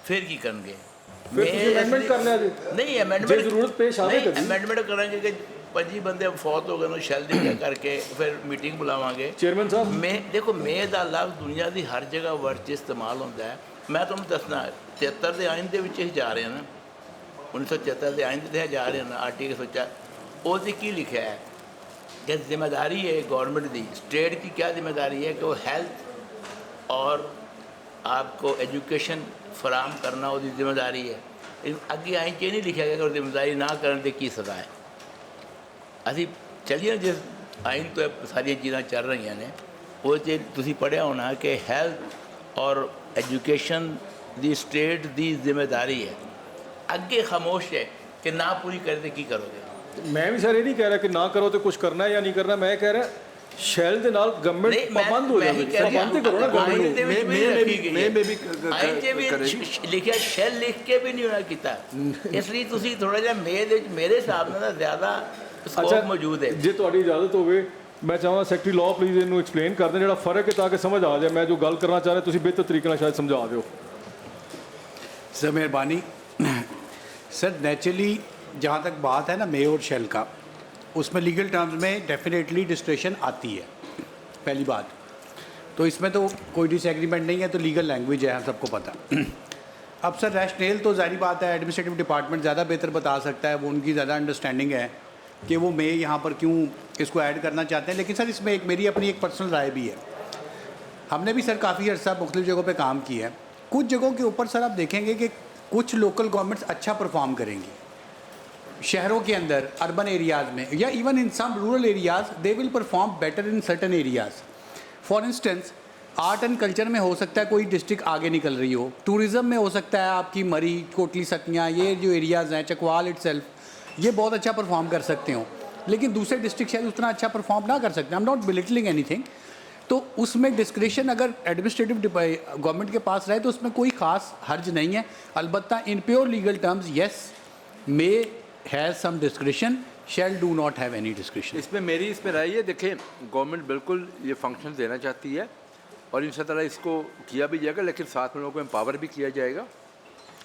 फिर की करेंगे अमेंडमेंट कर लिया नहीं अमेंडमेंट जरूरत पेश आवे अमेंडमेंट करेंगे कि 25 बंदे फौत हो गए शैल दी करके फिर मीटिंग बुलावांगे चेयरमैन साहब मैं देखो मे का लफ्ज़ दुनिया की हर जगह वर्ड च इस्तेमाल होता है मैं तुहानूं दसना 73 के आइन के ही जा रहे हैं ना 1973 के आइन के जा रहे हैं ना आर्टिकल सोचा वो की लिखा है कि जिम्मेदारी है गवर्नमेंट की स्टेट की क्या जिम्मेदारी है कि वो हेल्थ और आपको एजुकेशन फराम करना वो जिम्मेदारी है अगे आइन च नहीं लिखा गया कि जिम्मेदारी ना करने की की सज़ा है असी चलिए जिस आइन तो सारिया चीज़ां चल रही ने वो तुसीं पढ़िया होना कि हेल्थ और एजुकेशन दी स्टेट दी जिम्मेदारी है अगे खामोश है कि ना पूरी करे तो की करोगे मैं भी सर ये नहीं कह रहा कि ना करो तो कुछ करना है या नहीं करना मैं कह रहा शैल दे नाल गवर्नमेंट पाबंद हो जाए पाबंद करो ना गवर्नमेंट लिखा शैल लिख के भी नहीं होना किया इसलिए तुसीं थोड़ा जिहा मेरे हिसाब नाल ज़्यादा स्कोप मौजूद है जे तुहाडी इजाजत होवे मैं चाहां सैकटरी लॉ प्लीज़ इनू एक्सप्लेन कर दें जिहड़ा फर्क है ताकि समझ आ जाए मैं जो गल करना चाह रहा तुसीं बेहतर तरीके नाल शायद समझा दिओ सर मेहरबानी सर नेचुरली जहाँ तक बात है ना मे और शेल का उसमें लीगल टर्म्स में डेफिनेटली डिस्ट्रेशन आती है पहली बात तो इसमें तो कोई डिसएग्रीमेंट नहीं है तो लीगल लैंग्वेज है सबको पता अब सर रैशनेल तो ज़ाहिर बात है एडमिनिस्ट्रेटिव डिपार्टमेंट ज़्यादा बेहतर बता सकता है वो उनकी ज़्यादा अंडरस्टैंडिंग है कि वो मे यहाँ पर क्यों इसको ऐड करना चाहते हैं लेकिन सर इसमें एक मेरी अपनी एक पर्सनल राय भी है हमने भी सर काफ़ी अर्सा मुख्तलिफ जगहों पे काम किया है कुछ जगहों के ऊपर सर आप देखेंगे कि कुछ लोकल गवर्नमेंट्स अच्छा परफॉर्म करेंगी शहरों के अंदर अर्बन एरियाज़ में या even in some rural areas they will perform better in certain areas for instance art and culture में हो सकता है कोई डिस्ट्रिक्ट आगे निकल रही हो टूरिज़्म में हो सकता है आपकी मरी कोटली सतियाँ ये जो एरियाज़ हैं चकवाल इटसेल्फ ये बहुत अच्छा परफॉर्म कर सकते हो लेकिन दूसरे डिस्ट्रिक्ट शायद उतना अच्छा परफॉर्म ना कर सकते I am not belittling anything तो उसमें डिस्क्रिशन अगर एडमिनिस्ट्रेटिव गवर्नमेंट के पास रहे तो उसमें कोई ख़ास हर्ज नहीं है अलबत्ता in pure legal terms yes may has some discretion shall do not have any discretion इसमें मेरी इसमें राय है देखें गवर्नमेंट बिल्कुल ये फंक्शन देना चाहती है और इस तरह इसको किया भी जाएगा लेकिन साथ में लोगों को एम्पावर भी किया जाएगा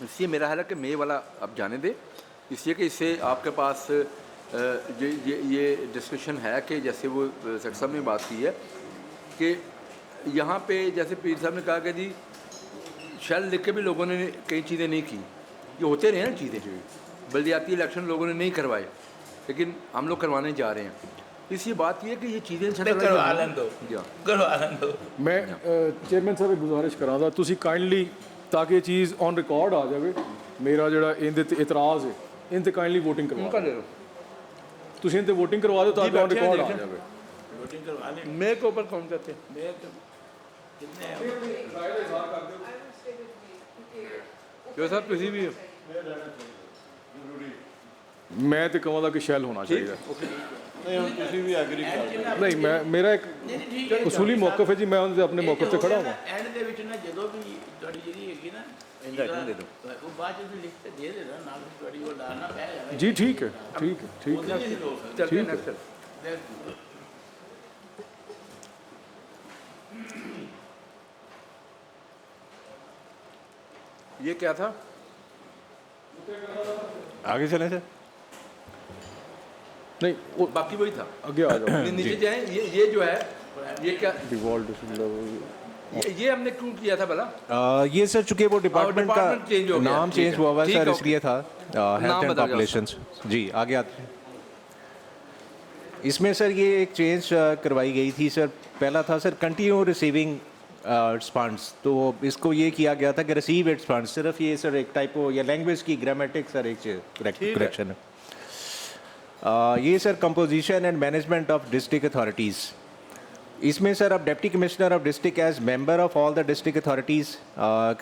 इसलिए मेरा ख्याल है कि मे वाला अब जाने दें इसलिए कि इससे आपके पास ये डिस्कशन है कि जैसे वो सेक्टर साहब ने बात की है कि यहाँ पे जैसे पीर साहब ने कहा कि जी शैल लिख के भी लोगों ने कई चीज़ें नहीं की ये होते रहे ना चीज़ें जो बल्दियाती इलेक्शन लोगों ने नहीं करवाए लेकिन हम लोग करवाने जा रहे हैं इसलिए बात ये है कि ये चीज़ें करवा दो मैं चेयरमैन साहब एक गुजारिश करांगा तुसी काइंडली ताकि ये चीज़ ऑन रिकॉर्ड आ जाए मेरा जो इनते इतराज़ है इन ते काइंडली वोटिंग करवा तुसी इन ते वोटिंग करवा दो ताकि ऑन रिकॉर्ड आ जाए वोटिंग करवा लें। मेयर के ऊपर कौन करते हैं? मेयर तो कितने हैं? ਜੋ ਸਾਹਿਬ ਤੁਸੀਂ ਵੀ ਮੈਂ ਤੇ ਕਹਾਂਗਾ ਕਿ ਸ਼ੈਲ ਹੋਣਾ ਚਾਹੀਦਾ नहीं हम किसी भी एग्री कर ਨਹੀਂ ਮੈਂ ਮੇਰਾ ਇੱਕ ਉਸੂਲੀ ਮੌਕਫ ਹੈ ਜੀ ਮੈਂ ਉਹਦੇ ਆਪਣੇ ਮੌਕਫ ਤੇ ਖੜਾ ਹਾਂ ਐਂਡ ਦੇ ਵਿੱਚ ਨਾ ਜਦੋਂ ਵੀ ਤੁਹਾਡੀ ਜਿਹੜੀ ਹੈਗੀ ਨਾ ਇੰਦਾ ਦੇ ਦਿਓ ਉਹ ਬਾਅਦ ਚ ਲਿਖ ਕੇ ਦੇ ਦੇਣਾ ਨਾਲ ਤੁਹਾਡੀ ਉਹ ਲਾਣਾ ਪੈ ਜਾਵੇ ਜੀ ਠੀਕ ਹੈ ਠੀਕ ਹੈ ਠੀਕ ਹੈ चलते हैं नेक्स्ट ये क्या था? आगे चलें सर नहीं वो बाकी वही था। आगे आ जाओ नीचे जाएं। ये जो है ये क्या डिवॉल्व ये हमने क्यों किया था भला? ये सर चूंकि वो डिपार्टमेंट का डिपार्टमेंट चेंज हो गया। नाम ठीक चेंज है। हुआ हुआ है ठीक सर है, इसलिए था हेल्थ नाम एंड बदल गया पॉपुलेशंस जी आगे आते हैं इसमें सर ये एक चेंज करवाई गई थी सर पहला था sir continue receiving it's funds तो इसको ये किया गया था कि रिसीव इट्स फंड्स सिर्फ ये सर एक टाइपो या लैंग्वेज की ग्रामेटिक सर एक करेक्शन है ये sir composition and management of district authorities इसमें सर अब deputy commissioner of district as member of all the district authorities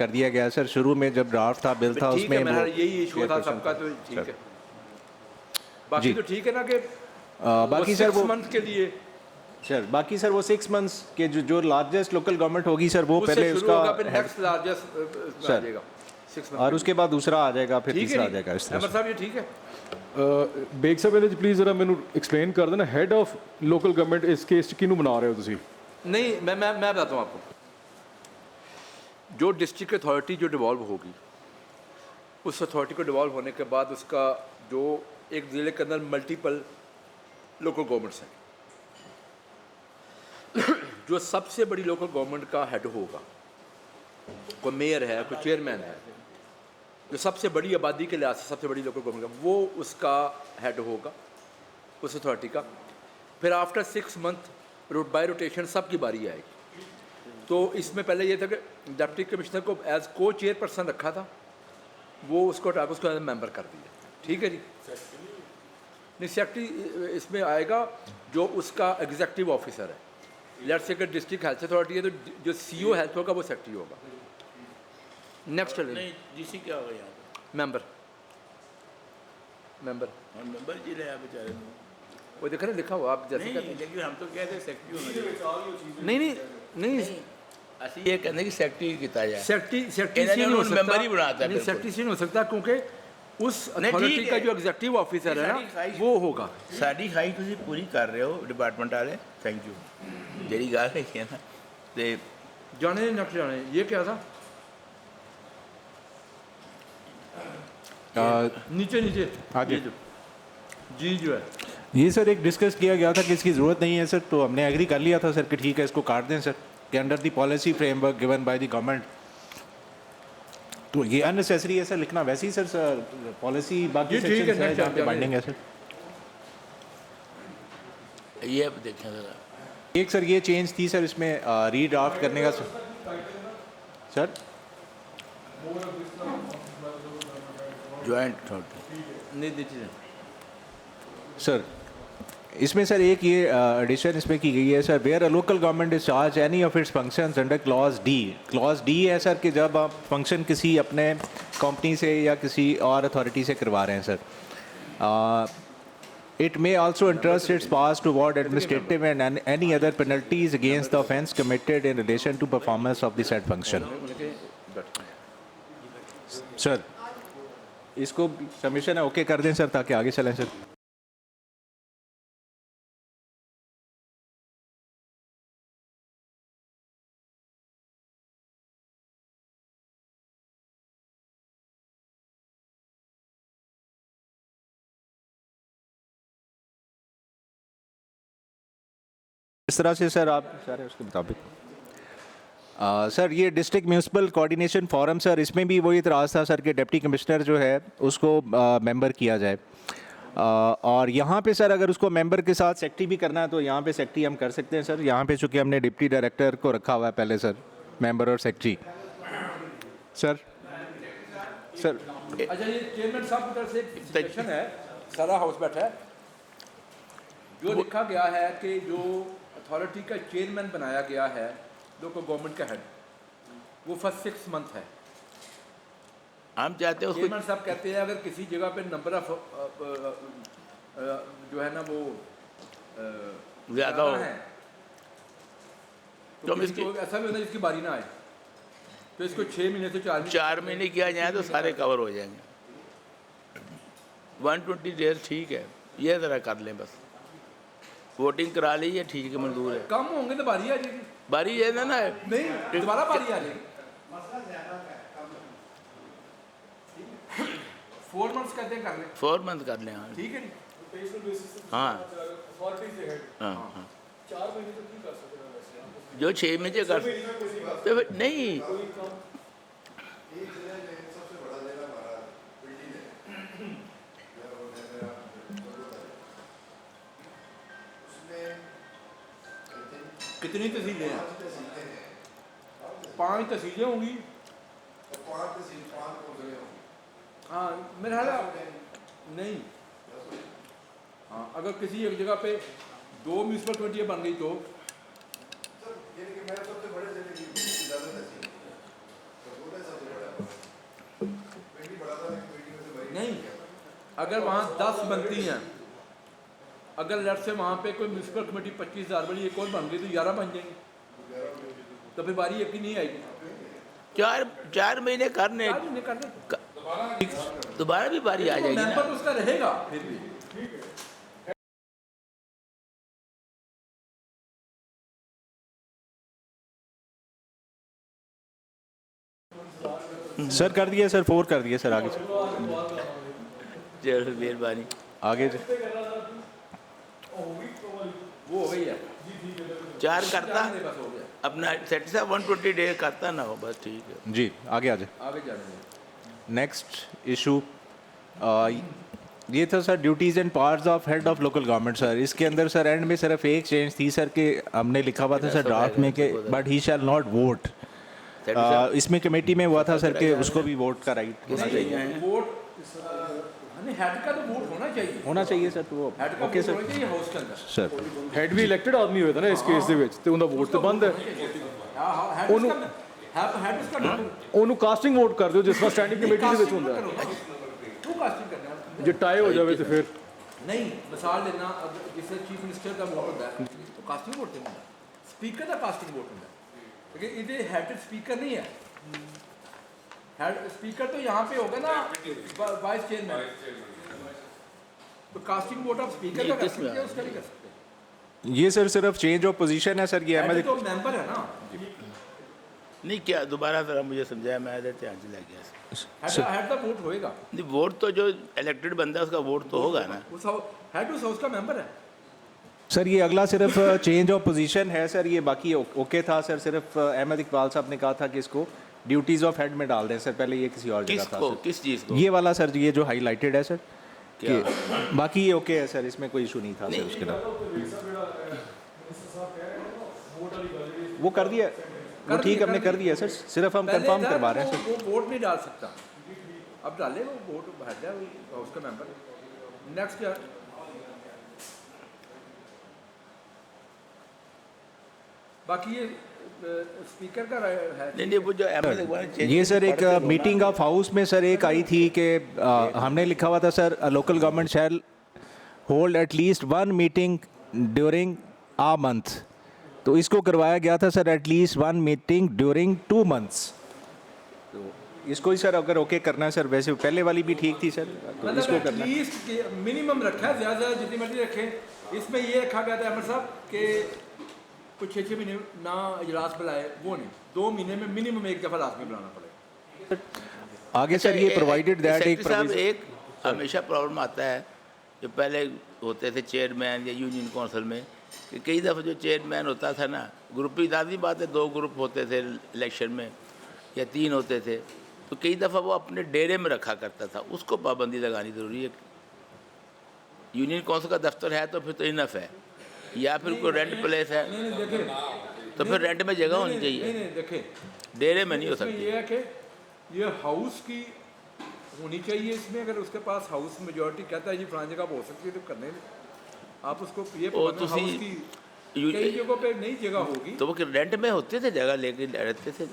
कर दिया गया सर शुरू में जब ड्राफ्ट था बिल था ठीक उसमें है, वो मेरा यही इशू था सबका तो ठीक है। बाकी तो ठीक है ना कि बाकी सर वो 6 मंथ के लिए सर बाकी सर वो 6 मंथ्स के जो लार्जेस्ट लोकल गवर्नमेंट होगी सर वो पहले उसका नेक्स्ट लार्जेस्ट आ जाएगा 6 मंथ और उसके बाद दूसरा आ जाएगा फिर ठीक है तीसरा आ नहीं? जाएगा इस तरह अहमद से। साहब ये ठीक है। ਬੇਗ ਸਾਹਿਬ ਇਹਦੇ 'ਚ ਪਲੀਜ਼ ਜ਼ਰਾ ਮੈਨੂੰ ਐਕਸਪਲੇਨ ਕਰ ਦੇਣਾ ਹੈਡ ਆਫ ਲੋਕਲ ਗਵਰਨਮੈਂਟ ਇਸ ਕੇਸ 'ਚ ਕਿਹਨੂੰ ਬਣਾ ਰਹੇ ਹੋ ਤੁਸੀਂ नहीं मैं बताता हूँ आपको। जो डिस्ट्रिक्ट अथॉरिटी जो डिवॉल्व होगी उस अथॉरिटी को डिवॉल्व होने के बाद उसका जो एक ज़िले के अंदर मल्टीपल लोकल गवर्नमेंट्स हैं जो सबसे बड़ी लोकल गवर्नमेंट का हेड होगा कोई मेयर है कोई चेयरमैन है जो सबसे बड़ी आबादी के लिहाज से सबसे बड़ी लोकल गवर्नमेंट का वो उसका हेड होगा उस अथॉरिटी का। फिर आफ्टर 6 मंथ बाय रोटेशन सबकी बारी आएगी। तो इसमें पहले ये था कि डिप्टी कमिश्नर को एज को चेयरपर्सन रखा था वो उसको हटा के उसको एज मेंबर कर दिया। ठीक है जी नहीं सेक्रेटरी इसमें आएगा जो उसका एग्जीक्यूटिव ऑफिसर है। Let's say district health authority है तो जो सीईओ हेल्थ होगा वो सेक्रेटरी होगा। नेक्स्ट नहीं डीसी क्या होगा यहाँ पे? मेंबर और मेंबर जी रहे बेचारे वो देख रहे लिखा हुआ आप जैसे नहीं कहते हैं। लेकिन हम तो कहते सेक्रेटरी होना चाहिए। नहीं ਅਸੀਂ ਇਹ ਕਹਿੰਦੇ ਕਿ ਸੈਕਟਰੀ ਕੀਤਾ ਜਾਏ सेक्रेटरी ਇਹਨਾਂ नहीं ਨੂੰ हो सकता member ही बनाता है नहीं बिल्कुल। सेक्रेटरी नहीं हो सकता क्योंकि उस नहीं, अथॉरिटी ठीक का है। जो एग्जीक्यूटिव ऑफिसर है सारी ना ख्वाहिश- वो होगा। ਸਾਡੀ ਖਾਈ ਤੁਸੀਂ ਪੂਰੀ ਕਰ ਰਹੇ ਹੋ ਡਿਪਾਰਟਮੈਂਟ ਵਾਲੇ ਥੈਂਕ ਯੂ ਜਿਹੜੀ ਗੱਲ ਹੈਗੀ ਹੈ ਨਾ ਤੇ जाने नेक्स्ट जाने ये क्या था नीचे नीचे आगे। ये जो जी जो है ये सर एक डिस्कस किया गया था कि इसकी ज़रूरत नहीं है सर तो हमने एग्री कर लिया था सर कि ठीक है इसको काट दें सर कि under the policy framework given by the government तो ये अननेसेसरी है सर लिखना वैसे ही सर पॉलिसी बाकी ये ठीक है, सेक्शंस है next जहाँ पे चलिए। बाइंडिंग है सर ये अब देखें ज़रा एक सर ये चेंज थी सर इसमें रीड्राफ्ट करने का सर जॉइंट अथॉरिटी नहीं नीचे सर इसमें सर एक ये एडिशन इसमें की गई है sir where a local government is charge any of its functions under clause D है सर कि जब आप फंक्शन किसी अपने कंपनी से या किसी और अथॉरिटी से करवा रहे हैं sir it may also interest its pass to ward administrative and any other penalties against the offence committed in relation to performance of the set function sir इसको सबमिशन है ओके कर दें सर ताकि आगे चलें सर इस तरह से सर आप सारे उसके मुताबिक सर ये district municipal coordination forum sir इसमें भी वही इतराज़ था सर कि डिप्टी कमिश्नर जो है उसको मेंबर किया जाए और यहाँ पे सर अगर उसको मेंबर के साथ सेक्रेटरी भी करना है तो यहाँ पे सेक्रेटरी हम कर सकते हैं सर यहाँ पे चूँकि हमने डिप्टी डायरेक्टर को रखा हुआ है पहले सर मेंबर और सेक्रेटरी सर अच्छा ये चेयरमैन साहब की तरफ से एक सजेशन है सारा हाउस बैठा है जो लिखा गया है कि जो अथॉरिटी का चेयरमैन बनाया गया है लोकल गवर्नमेंट का हेड, वो फर्स्ट 6 मंथ है। हम चाहते हैं उसको चेयरमैन साहब कहते हैं अगर किसी जगह पे नंबर ऑफ जो है ना वो ज़्यादा हो है तो किसी को ऐसा भी होता है जिसकी बारी ना आए, तो इसको 6 महीने से 4 महीने किया जाए तो सारे कवर हो जाएंगे। 120 डेज ठीक है, ये ज़रा कर लें बस। वोटिंग करा ली, ये ठीक है, मंजूर है। कम होंगे तो बारी आ जाएगी, बारी है ना नहीं दोबारा बारी आ जाएगी। 4 मंथ्स कहते हैं कर लें, 4 मंथ कर लें। हाँ ठीक है जी। हाँ हाँ हाँ 4 महीने तो ठीक कर सकते हैं वैसे, जो 6 महीने कर तो फिर नहीं कितनी तहसीलें हैं? 5 तहसीलें होंगी। हाँ मेरा ख्याल नहीं, हाँ अगर किसी एक जगह पे 2 म्यूनसिपल कमेटियाँ बन गई तो नहीं, अगर वहाँ 10 बनती हैं, अगर लेट से वहाँ पे कोई म्यूनसिपल कमेटी 25,000 वाली एक और बन गई तो 11 बन जाएंगी, तो फिर बारी एक ही नहीं आएगी। 4 महीने करने दोबारा भी बारी आ जाएगी ना। मेंबर उसका रहेगा फिर भी। सर कर दिया सर, 4 कर दिया सर, आगे चलो मेहरबानी आगे वो हो गई है 4 करता अपना सेट से 120 डे करता ना हो, बस ठीक है जी। आगे आ जाए, आगे जाने। नेक्स्ट इशू ये था sir, duties and powers of head of local government. Sir इसके अंदर सर एंड में सिर्फ एक चेंज थी सर कि हमने लिखा हुआ था सर ड्राफ्ट में कि but he shall not vote. इसमें कमेटी में हुआ था सर कि उसको भी वोट का राइट होना चाहिए। वोट हेड का तो वोट होना चाहिए सर। तो हेड का ओके वोट सर होना चाहिए हाउस के अंदर। सर हेड भी इलेक्टेड आदमी होता ना इस केस ਦੇ ਵਿੱਚ ਤੇ ਉਹਦਾ ਵੋਟ ਤੇ ਬੰਦ ਹੈ। हेड उसका ਉਹਨੂੰ ਕਾਸਟਿੰਗ ਵੋਟ ਕਰ ਦਿਓ ਜਿਸ ਤਰ੍ਹਾਂ ਸਟੈਂਡਿੰਗ ਕਮੇਟੀ ਦੇ ਵਿੱਚ ਹੁੰਦਾ ਹੈ। तू कास्टिंग करना है। ਜੇ ਟਾਈ ਹੋ ਜਾਵੇ ਤੇ ਫਿਰ नहीं मिसाल लेना, जिससे चीफ मिनिस्टर का वोट होता है तो कास्टिंग वोट नहीं होता, स्पीकर का कास्टिंग वोट होता है, लेकिन ये हेड स्पीकर नहीं है। हेड स्पीकर तो यहाँ पे होगा ना वाइस चेयरमैन, तो कास्टिंग वोट आप स्पीकर का कर सकते हैं, उसका नहीं कर सकते। ये सर सिर्फ चेंज ऑफ पोजीशन है सर। ये हेड तो मेंबर है ना। नहीं क्या दोबारा जरा मुझे समझाया, मैं इधर ध्यान से लग गया। हेड का वोट होएगा नहीं, वोट तो जो इलेक्टेड बंदा है उसका वोट तो होगा ना। हेड उस हाउस का मेंबर है सर। ये अगला सिर्फ चेंज ऑफ पोजीशन है सर, ये बाकी ओके था सर। सिर्फ अहमद इकबाल साहब ने कहा था कि इसको ड्यूटीज ऑफ हेड में डाल दें सर, पहले ये किसी और जगह था सर। किस चीज़ को? ये वाला सर, ये जो हाईलाइटेड है सर कि बाकी ये ओके है सर, इसमें कोई इशू नहीं था सर। उसके अलावा वो कर दिया, वो ठीक हमने कर दिया सर, सिर्फ हम कंफर्म करवा रहे हैं सर। वो वोट नहीं डाल सकता, अब डाले वो वोट हेड है हाउस का मेंबर। नेक्स्ट क्या बाकी ये स्पीकर का है। नहीं वो जो ये सर एक मीटिंग ऑफ हाउस में सर एक आई थी कि हमने लिखा हुआ था sir local government shall hold at least 1 meeting during a month, तो इसको करवाया गया था sir at least 1 meeting during 2 months. तो इसको ही सर अगर ओके करना है सर, वैसे पहले वाली भी ठीक थी सर, तो इसको करना है। मिनिमम रखा है, ज़्यादा जितनी मर्जी रखें। इसमें ये रखा गया था अहमद साहब कि कुछ 6 महीने ना इजलास बुलाए, वो नहीं, 2 महीने में मिनिमम एक दफ़ा लाजमी बुलाना पड़ेगा। आगे सर ये प्रोवाइडेड दैट एक हमेशा प्रॉब्लम आता है जो पहले होते थे चेयरमैन या यूनियन काउंसिल में कि कई दफ़ा जो चेयरमैन होता था ना, ग्रुप की दादी बात है, 2 ग्रुप होते थे इलेक्शन में या 3 होते थे, तो कई दफ़ा वो अपने डेरे में रखा करता था, उसको पाबंदी लगानी ज़रूरी है। यूनियन काउंसिल का दफ्तर है तो फिर तो इनफ है, या फिर कोई रेंट प्लेस है तो फिर रेंट में जगह होनी चाहिए, देखें डेरे में नहीं हो सकती। ये है कि ये हाउस की होनी चाहिए इसमें, अगर उसके पास हाउस मेजॉरिटी कहता है जी फलानी जगह हो सकती है तो करने आप उसको ये हाउस की कई जगहों पे नई जगह होगी तो वो रेंट में होते थे, जगह लेके रहते थे,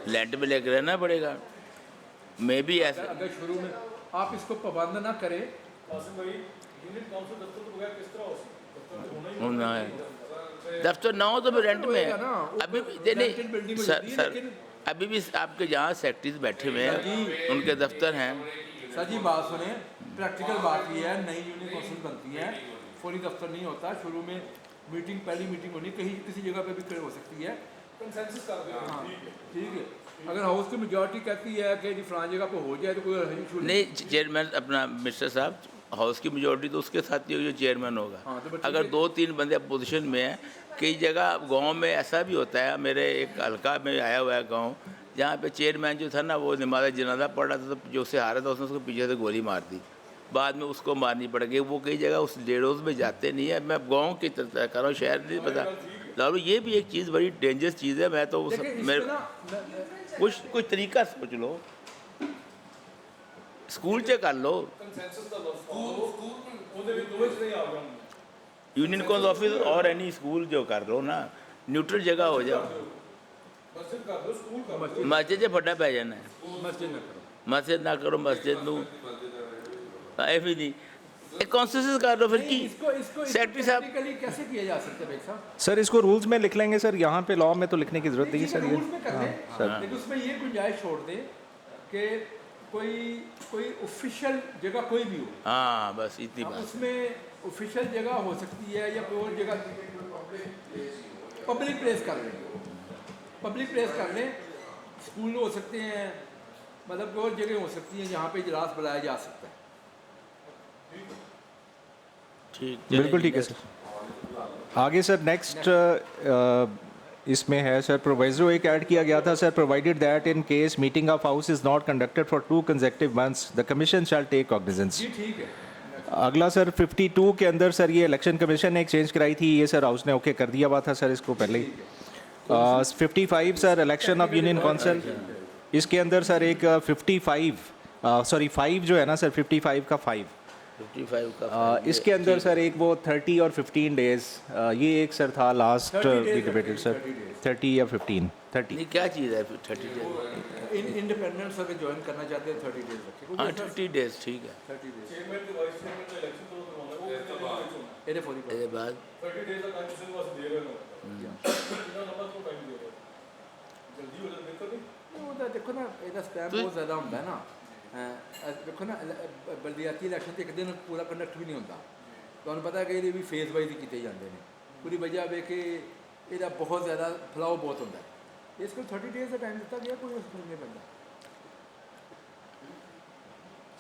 रेंट में लेके रहना पड़ेगा। मैं भी ऐसा अगर शुरू में आप इसको पाबंद ना करें होना है, दफ्तर ना हो तो भी रेंट में है। अभी नहीं सर, अभी भी आपके जहाँ सेक्रेटरीज बैठे हुए हैं उनके दफ्तर हैं। सर जी बात सुने, प्रैक्टिकल बात ये है, नई यूनियन काउंसिल बनती है, फौरी दफ्तर नहीं होता, शुरू में मीटिंग, पहली मीटिंग होनी, कहीं किसी जगह पे भी खड़े हो सकती है, कंसेंसस कर दें। हाँ ठीक है, अगर हाउस की मेजॉरिटी कहती है कि जी फलां जगह पे हो जाए तो कोई इशू नहीं। चेयरमैन अपना मिस्टर साहब, हाउस की मेजॉरिटी तो उसके साथ ही होगी जो चेयरमैन होगा। हाँ, तो अगर 2-3 बंदे अपोजिशन में हैं, कई जगह गांव में ऐसा भी होता है, मेरे एक हल्का में आया हुआ है गांव, जहाँ पे चेयरमैन जो था ना वो नमाज जनाजा पढ़ रहा था, तो जो उससे हारा था उसने उसको पीछे से गोली मार दी, बाद में उसको मारनी पड़ गई। वो कई जगह उस डेरोज में जाते नहीं है, मैं गाँव की तरफ कर रहा हूँ, शहर नहीं पता। लालू ये भी एक चीज़ बड़ी डेंजरस चीज़ है। मैं तो मेरे कुछ तरीका सोच लो, स्कूल च कर लो, यूनियन काउंसिल ऑफिस और एनी स्कूल जो कर लो ना, न्यूट्रल जगह हो जाओ। मस्जिद फटा पै जाना है, मस्जिद ना करो, मस्जिद नू आए भी नहीं, एक कॉन्सेंसस कर लो फिर की। सेक्रेटरी साहब कैसे किया जा सकता है साहब? सर इसको रूल्स में लिख लेंगे सर, यहाँ पे लॉ में तो लिखने की जरूरत नहीं है सर। ये सर लेकिन उसमें ये गुंजाइश छोड़ दें कि कोई ऑफिशियल जगह कोई भी हो, हाँ बस इतनी बात। उसमें ऑफिशियल जगह हो सकती है या कोई और जगह, पब्लिक प्लेस कर लें, पब्लिक प्लेस कर लें, स्कूल हो सकते हैं, मतलब कोई और जगह हो सकती हैं जहाँ पे इजलास बुलाया जा सकता है। ठीक, बिल्कुल ठीक है सर। आगे सर नेक्स्ट इसमें है सर, प्रोवाइजो एक ऐड किया गया था sir, provided that in case meeting of house is not conducted for 2 consecutive months the commission shall take cognizance. ठीक है। अगला सर 52 के अंदर सर ये इलेक्शन कमीशन ने एक चेंज कराई थी, ये सर हाउस ने ओके कर दिया हुआ था सर इसको पहले ही। 55 sir election of union council, इसके अंदर सर एक 5 जो है ना सर 55 का 55 का इसके अंदर सर एक वो 30 और 15 डेज, ये एक सर था लास्ट डिबेटेड सर 30 या 15 30। नहीं क्या चीज़ है 30 डेज? इंडिपेंडेंट सर्वे ज्वाइन करना चाहते हैं 30 डेज रखें। हाँ 30 डेज ठीक है। 30 डेज ਇਹਦੇ बाद 30 डेज ਦਾ ਟਾਈਮ ਸਿਰ ਵਾਸਤੇ ਦੇ ਰਹੇ ਨੇ ਇਹਨਾਂ ਨੰਬਰ ਤੋਂ ਟਾਈਮ ਦੇ ਰਹੇ ਜਲਦੀ ਹੋ ਜਾਵੇ ਦੇਖੋ ਨਹੀਂ ਉਹ ਤਾਂ ਦੇਖੋ ਨਾ ਇਹਦਾ ਸਪੈਮ ਬਹੁਤ ਜ਼ਿਆਦਾ ਹੁੰਦਾ ਹੈ ਨਾ। ਦੇਖੋ ਨਾ ਬਲਦੀਆਤੀ ਇਲੈਕਸ਼ਨ ਤੇ ਇੱਕ ਦਿਨ ਪੂਰਾ ਕੰਡਕਟ ਵੀ ਨਹੀਂ ਹੁੰਦਾ, ਤੁਹਾਨੂੰ ਪਤਾ ਕਿ ਇਹਦੇ ਵੀ ਫੇਜ਼ ਵਾਈਜ਼ ਕੀਤੇ ਜਾਂਦੇ ਨੇ, ਪੂਰੀ ਵਜ੍ਹਾ ਵੇ ਕਿ ਇਹਦਾ ਬਹੁਤ ਜ਼ਿਆਦਾ ਫਲਾਓ ਬਹੁਤ ਹੁੰਦਾ ਹੈ, ਇਸ ਕੋਲ 30 डेज ਦਾ ਟਾਈਮ ਦਿੱਤਾ ਗਿਆ, ਕੋਈ ਉਸ ਨੂੰ ਨਹੀਂ ਪੈਂਦਾ।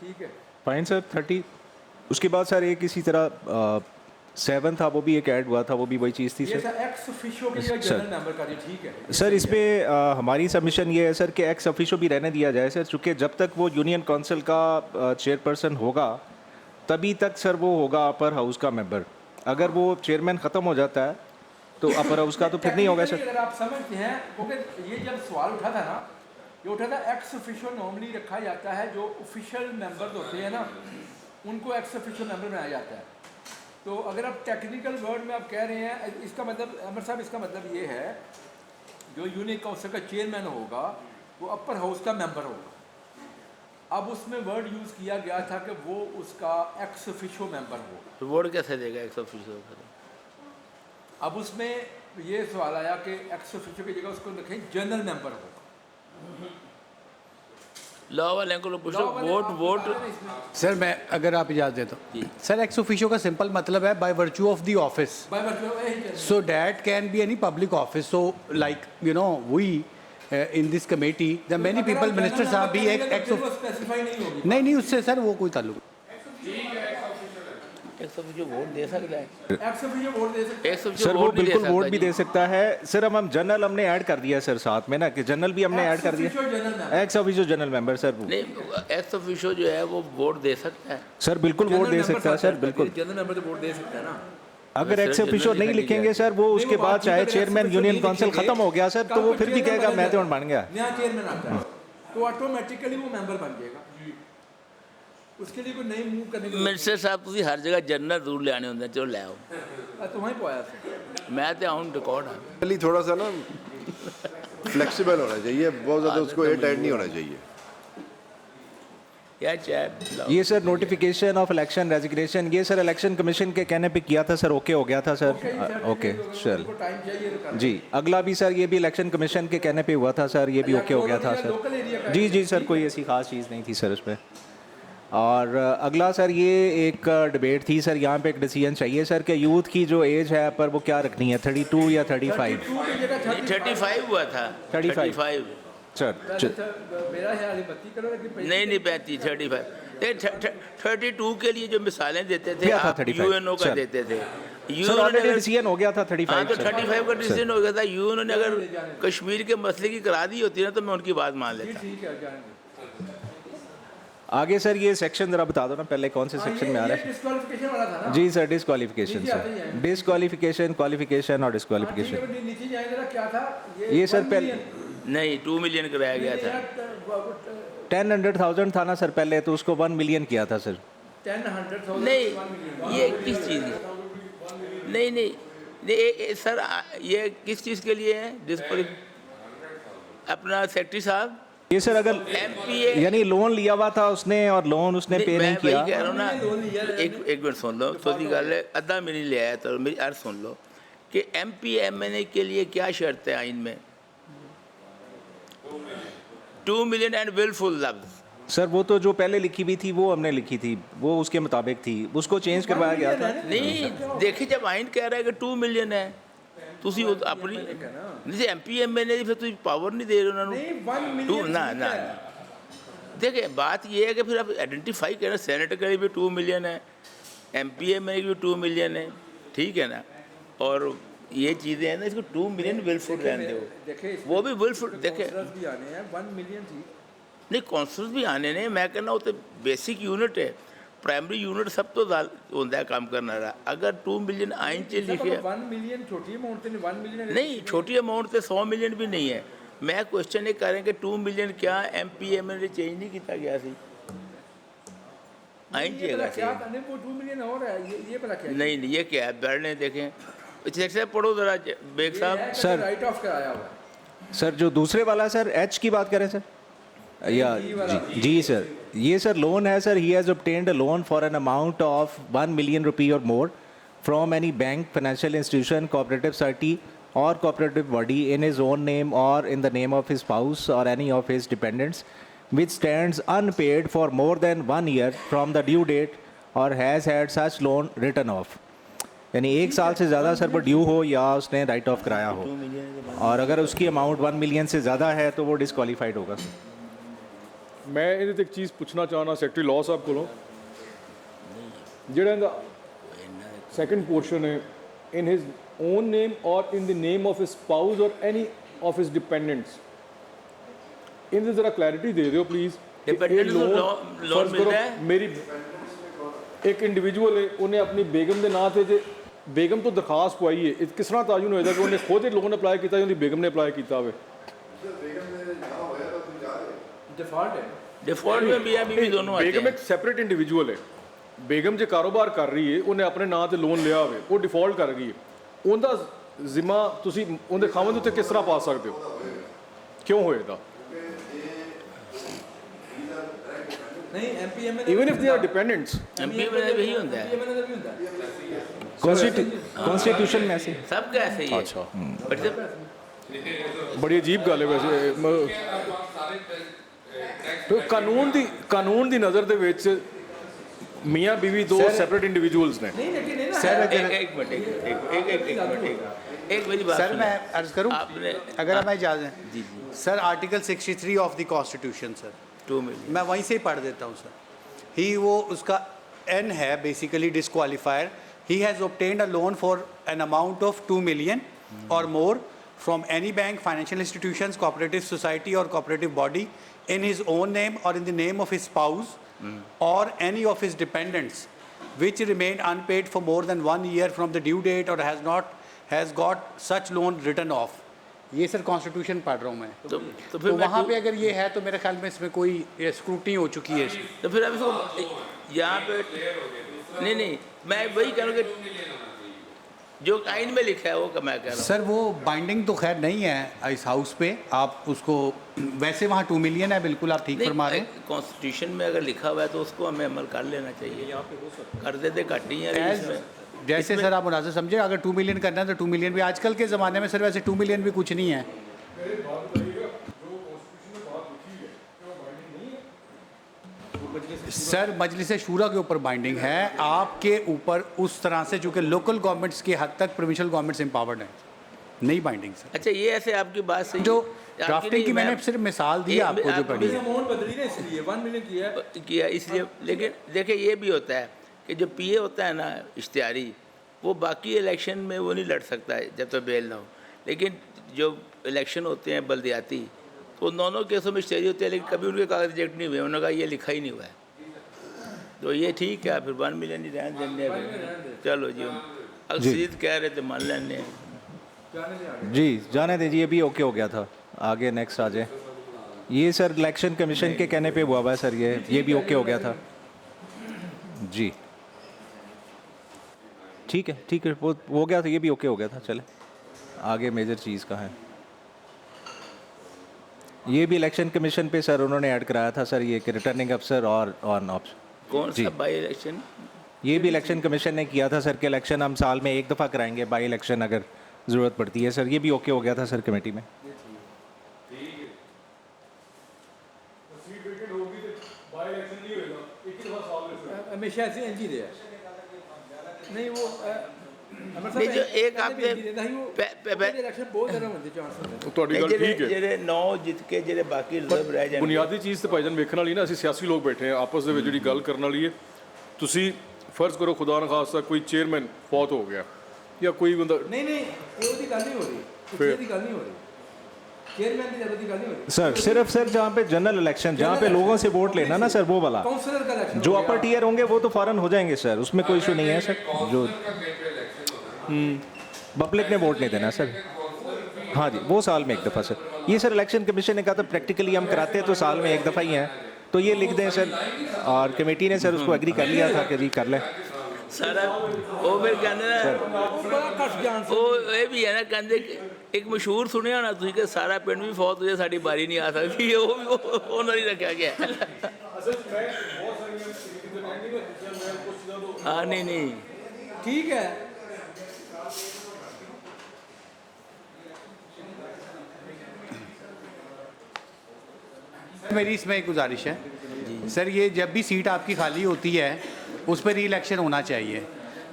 ठीक है फाइन सर 30। उसके बाद सर एक इसी तरह 7 था, वो भी एक ऐड हुआ था, वो भी वही चीज़ थी सर। एक्स ऑफिशियो के जनरल मेंबर का ठीक है सर, इसमें हमारी सबमिशन ये है सर कि एक्स ऑफिशियो भी रहने दिया जाए सर, चूँकि जब तक वो यूनियन काउंसिल का चेयरपर्सन होगा तभी तक सर वो होगा अपर हाउस का मेंबर। अगर वो चेयरमैन ख़त्म हो जाता है तो अपर हाउस का तो फिर नहीं होगा सर। अगर आप समझते हैं, क्योंकि ये जब सवाल उठा था ना, ये उठा था एक्स ऑफिशियो नॉर्मली रखा जाता है, जो ऑफिशियल मेंबर होते हैं ना उनको एक्स ऑफिशियो मेंबर बनाया जाता है। तो अगर आप टेक्निकल वर्ड में आप कह रहे हैं, इसका मतलब अमर साहब, इसका मतलब ये है जो यूनियन काउंसिल का चेयरमैन होगा वो अपर हाउस का मेंबर होगा। अब उसमें वर्ड यूज़ किया गया था कि वो उसका एक्स ऑफिशियो मेंबर हो, तो वर्ड कैसे देगा एक्स ऑफिशियो? अब उसमें ये सवाल आया कि एक्स ऑफिशियो की जगह उसको लिखें जनरल मेंबर होगा। लॉ वाले को पूछो वोट सर मैं अगर आप इजाज़त दे तो सर, एक्स ऑफिशियो का सिंपल मतलब है by virtue of the office, so that can be any public office. So like you know we in this committee the many people, minister साहब भी एक एक्स नहीं उससे सर वो कोई ताल्लुक। एक्स ऑफिशियो वोट दे सकता है, एक्स ऑफिशियो वोट दे सकता है सर, वो बिल्कुल वोट भी दे सकता है सर। हम जनरल हमने ऐड कर दिया सर साथ में ना, कि जनरल भी हमने ऐड कर दिया, ex officio general member sir. नहीं एक्स ऑफिशियो जो है वो वोट दे सकता है सर, बिल्कुल वोट दे सकता है सर, बिल्कुल जनरल मेंबर तो वोट दे सकता है ना। अगर एक्स ऑफिशियो नहीं लिखेंगे सर, वो उसके बाद चाहे चेयरमैन यूनियन काउंसिल खत्म हो गया सर, तो वो फिर भी कहेगा मैं तो बन गया, नया चेयरमैन आता है तो ऑटोमेटिकली वो मेंबर बन जाएगा। उसके लिए कोई नई मूव करने की मिनिस्टर साहब ਤੁਸੀਂ ਹਰ ਜਗ੍ਹਾ ਜਨਰਲ ਰੂਲ ਲੈਣੇ ਹੁੰਦੇ ਚਲੋ ਲੈ ਆਓ तो वहीं पाया था ਮੈਂ ਤੇ ਆਉਂ ਰਿਕਾर्ड ਹਾਂ पहले थोड़ा सा ना फ्लेक्सिबल होना चाहिए, बहुत ज़्यादा उसको एयर टाइट नहीं होना चाहिए। यार चाहे ये sir notification of election resignation, ये सर इलेक्शन कमीशन के कहने पे किया था सर, ओके हो गया था सर। ओके सर जी। अगला भी सर ये भी इलेक्शन कमीशन के कहने पे हुआ था सर, ये भी ओके हो गया था सर। जी जी सर, कोई ऐसी खास चीज़ नहीं थी सर उसमें। और अगला सर ये एक डिबेट थी सर, यहाँ पे एक डिसीजन चाहिए सर कि यूथ की जो एज है पर वो क्या रखनी है, 32 या 35? 35 हुआ था। 35 सर मेरा ख्याल है 32 करो नहीं 35 32 के लिए जो मिसालें देते थे आप यूएनओ का देते थे। सर ऑलरेडी डिसीजन हो गया था 35। हाँ तो 35 का डिसीजन हो गया था। यूएनओ ने अगर कश्मीर के मसले की करा दी होती ना तो मैं उनकी बात मान लेता। आगे सर ये सेक्शन जरा बता दो ना पहले, कौन से सेक्शन में आ रहा है? डिस्क्वालिफिकेशन वाला था ना? जी sir disqualification sir, disqualification, qualification और डिस्क्वालिफिकेशन। नीचे जाए जरा क्या था ये सर पहले नहीं 2 मिलियन कराया गया था। 10,000 था ना सर पहले, तो उसको 1 मिलियन किया था सर। 10,000 नहीं ये किस चीज़ की नहीं सर ये किस चीज़ के लिए है अपना सेक्रेटरी साहब? ये सर अगर MPA यानी लोन लिया हुआ था उसने और लोन उसने पे नहीं किया। मैं कह रहा हूँ ना, एक मिनट सुन लो, सोची गल है अद्धा मिनट ले आया तो मेरी अर्ज सुन लो कि MPMNA के लिए क्या शर्त है आइन में? 2 मिलियन एंड विलफुल लफ्ज। सर वो तो जो पहले लिखी हुई थी वो हमने लिखी थी, वो उसके मुताबिक थी, उसको चेंज करवाया गया था। नहीं देखिए जब आइन कह रहा है कि 2 मिलियन है ਤੁਸੀਂ ਆਪਣੀ ਨਹੀਂ MPMNA ਦੀ ਫਿਰ ਤੁਸੀਂ ਪਾवर नहीं दे रहे उन्होंने 2 ना देखिए बात ये है कि फिर आप आइडेंटिफाई करना, सेनेट का भी 2 मिलियन है, MPMNA की भी 2 मिलियन है, ठीक है ना? और ये चीज़ें हैं ना, इसको 2 मिलियन विलफुल रहने दो, वो भी विलफुल देखे 1 मिलियन थी नहीं कॉन्सर्स भी आने ने। मैं कहना वो तो बेसिक यूनिट है, प्राइमरी यूनिट सब तो होता है काम करना रहा। अगर 2 मिलियन आइन च लिखे 1 मिलियन छोटी अमाउंट नहीं, 1 मिलियन नहीं छोटी अमाउंट तो 100 मिलियन भी नहीं है। मैं क्वेश्चन ये करें कि 2 मिलियन क्या MPMNA चेंज नहीं किया गया सी आइन चेगा क्या करने वो 2 मिलियन और है ये भला क्या? नहीं ये क्या है बैठ लें देखें से पढ़ो जरा बेग साहब। सर राइट ऑफ कराया हुआ सर जो दूसरे वाला सर एच की बात करें सर या जी सर, ये सर लोन है sir, he has obtained a loan for an amount of 1 million rupee or more from any bank, financial institution, cooperative society or cooperative body in his own name or in the name of his spouse or any of his dependents, which stands unpaid for more than 1 year from the due date or has had such loan written off। यानी 1 साल से ज़्यादा sir वो due हो या उसने right of कराया हो, और अगर उसकी अमाउंट 1 मिलियन से ज़्यादा है तो वो डिस्क्वालीफाइड होगा। मैं ये एक चीज़ पूछना चाहना सेक्रेटरी लॉ साहब को, ਜਿਹੜਾ सेकंड पोर्शन है इन हिज ओन नेम और in the name of his spouse और एनी ऑफ हिज डिपेंडेंट्स, इन ज़रा क्लैरिटी दे दो प्लीज़। लोन मिल रहा है मेरी एक इंडिविजुअल है, उन्हें अपनी बेगम के नाम से बेगम तो दरखास्त पवाई है, किस तरह ताजुन होएगा कि उन्हें खुद लोन अप्लाई किया, उनकी बेगम ने अप्लाई किया हो? डिफॉल्ट है, डिफॉल्ट में मियां बीवी दोनों आते हैं। बेगम एक सैपरेट इंडिविजुअल है, बेगम जो कारोबार कर रही है उन्हें अपने नाम से लोन लिया हो, वो डिफॉल्ट कर गई है, उनका जिम्मा तुसी उनके खावंद उत्ते किस तरह पा सकते हो, क्यों होएगा? नहीं MPMNA even if they are dependents MPMNA भी होता है, MPMNA भी होता है कॉन्स्टिट्यूशन में ऐसे सब का ऐसे ही है। अच्छा बट बड़ी अजीब गल है वैसे, तो कानून दी नज़र दे विच मियाँ बीवी दो सैपरेट इंडिविजुअल्स ने। सर एक मिनट एक मेरी बात सर मैं अर्ज करूं आपने अगर हमें इजाज़त है? जी sir article 63 of the constitution sir 2 million मैं वहीं से ही पढ़ देता हूँ सर। ही वो उसका एन है basically disqualifier, he has obtained a loan for an amount of 2 million or more from any bank, financial institutions, cooperative society or cooperative body in his own name or in the name of his spouse or any of his dependents, which remained unpaid for more than 1 year from the due date or has got such loan written off, ये sir constitution पढ़ रहा हूँ मैं। तो तो वहाँ पे अगर ये है तो मेरे ख्याल में इसमें कोई स्क्रूटनी हो चुकी है। तो फिर अब इसको यहाँ पे नहीं मैं वही कह रहा हूँ कि जो आइन में लिखा है वो मैं कह रहा हूँ सर वो बाइंडिंग तो खैर नहीं है इस हाउस पे, आप उसको वैसे वहाँ 2 मिलियन है, बिल्कुल आप ठीक फरमा रहे हैं। कॉन्स्टिट्यूशन में अगर लिखा हुआ है तो उसको हमें अमल कर लेना चाहिए, कर देते घट ही है इसमें। जैसे सर आप मुनासिब समझे, अगर 2 मिलियन करना है तो 2 मिलियन भी आजकल के ज़माने में सर वैसे 2 मिलियन भी कुछ नहीं है। सर मजलिस शूरा के ऊपर बाइंडिंग है, आपके ऊपर उस तरह से चूँकि लोकल गवर्नमेंट्स की हद तक प्रोविंशियल गवर्नमेंट्स एम्पावर्ड हैं, नहीं बाइंडिंग सर। अच्छा ये ऐसे आपकी बात सही जो ड्राफ्टिंग की मैंने सिर्फ मिसाल दी आपको जो पढ़ी अमाउंट बदली ना इसलिए 1 मिलियन किया इसलिए। लेकिन देखिए ये भी होता है कि जो पीए होता है ना इश्तिहारी, वो बाकी इलेक्शन में वो नहीं लड़ सकता है जब तक बेल ना हो, लेकिन जो इलेक्शन होते हैं बल्दियाती तो दोनों केसों में इश्तिहारी होते हैं, लेकिन कभी उनके कागज रिजेक्ट नहीं हुए, उन्होंने कहा ये लिखा ही नहीं हुआ है, तो ये ठीक है फिर 1 मिलियन ही रहने देंगे। चलो जी अक्सरीत कह रहे थे मान लेने जी, जाने दीजिए, भी ओके हो गया था। आगे नेक्स्ट आ जाए। ये सर इलेक्शन कमीशन के कहने पे हुआ है सर, ये भी ओके हो गया था जी। ठीक है वो हो गया था, ये भी ओके हो गया था। चले आगे मेजर चीज़ का है, ये भी इलेक्शन कमीशन पे सर उन्होंने ऐड कराया था सर, ये कि रिटर्निंग अफसर और ऑन ऑप्शन कौन सा बाई इलेक्शन, ये भी इलेक्शन कमीशन ने किया था सर कि इलेक्शन हम साल में 1 दफ़ा कराएंगे, बाई इलेक्शन अगर ज़रूरत पड़ती है सर, ये भी ओके हो गया था सर कमेटी में। हमेशा ऐसे एनजी दे नहीं वो नहीं जो एक आपने इलेक्शन बहुत ज़्यादा होते चांस ਤੁਹਾਡੀ ਗੱਲ ਠੀਕ ਹੈ ਜਿਹੜੇ 9 ਜਿੱਤ ਕੇ ਜਿਹੜੇ ਬਾਕੀ ਰਿਜ਼ਰਵ ਰਹਿ ਜਾਣਗੇ। ਬੁਨਿਆਦੀ ਚੀਜ਼ ਤੇ ਭਾਈਜਾਨ ਵੇਖਣ ਵਾਲੀ ਨਾ, ਅਸੀਂ ਸਿਆਸੀ ਲੋਕ ਬੈਠੇ ਆ ਆਪਸ ਦੇ ਵਿੱਚ ਜਿਹੜੀ ਗੱਲ ਕਰਨ ਵਾਲੀ ਹੈ, ਤੁਸੀਂ ਫਰਜ਼ ਕਰੋ ਖੁਦਾ ਨਾ ਖਾਸਤਾ ਕੋਈ ਚੇਅਰਮੈਨ ਫੌਤ ਹੋ ਗਿਆ ਜਾਂ ਕੋਈ ਬੰਦਾ नहीं ये ਉਹਦੀ ਗੱਲ ਨਹੀਂ ਹੋ ਰਹੀ, ਇਹਦੀ ਗੱਲ ਨਹੀਂ ਹੋ ਰਹੀ, चेयरमैन की जरूरत की गल नहीं हो रही सर। सिर्फ सर जहाँ पे जनरल इलेक्शन, जहाँ पे लोगों से वोट लेना ना सर, वो वाला काउंसलर का इलेक्शन जो अपर टीयर होंगे वो तो फौरन हो जाएंगे सर, उसमें कोई इशू नहीं है सर। जो पब्लिक ने वोट नहीं देना सर, हाँ जी वो साल में 1 दफ़ा सर। ये सर इलेक्शन कमीशन ने कहा था प्रैक्टिकली हम कराते हैं तो साल में 1 दफ़ा ही हैं, तो ये लिख दें सर, और कमेटी ने सर उसको एग्री कर लिया था कि जी कर लें सारा। वो फिर कहते ना वो ये भी है ना, कहते एक मशहूर सुने ना तुझे कि सारा पिंड भी फौत हो जाए साड़ी बारी नहीं आ सकती, वो नहीं रखा गया। हाँ नहीं ठीक है। मेरी इसमें एक गुजारिश है सर, ये जब भी सीट आपकी खाली होती है उस पर री इलेक्शन होना चाहिए,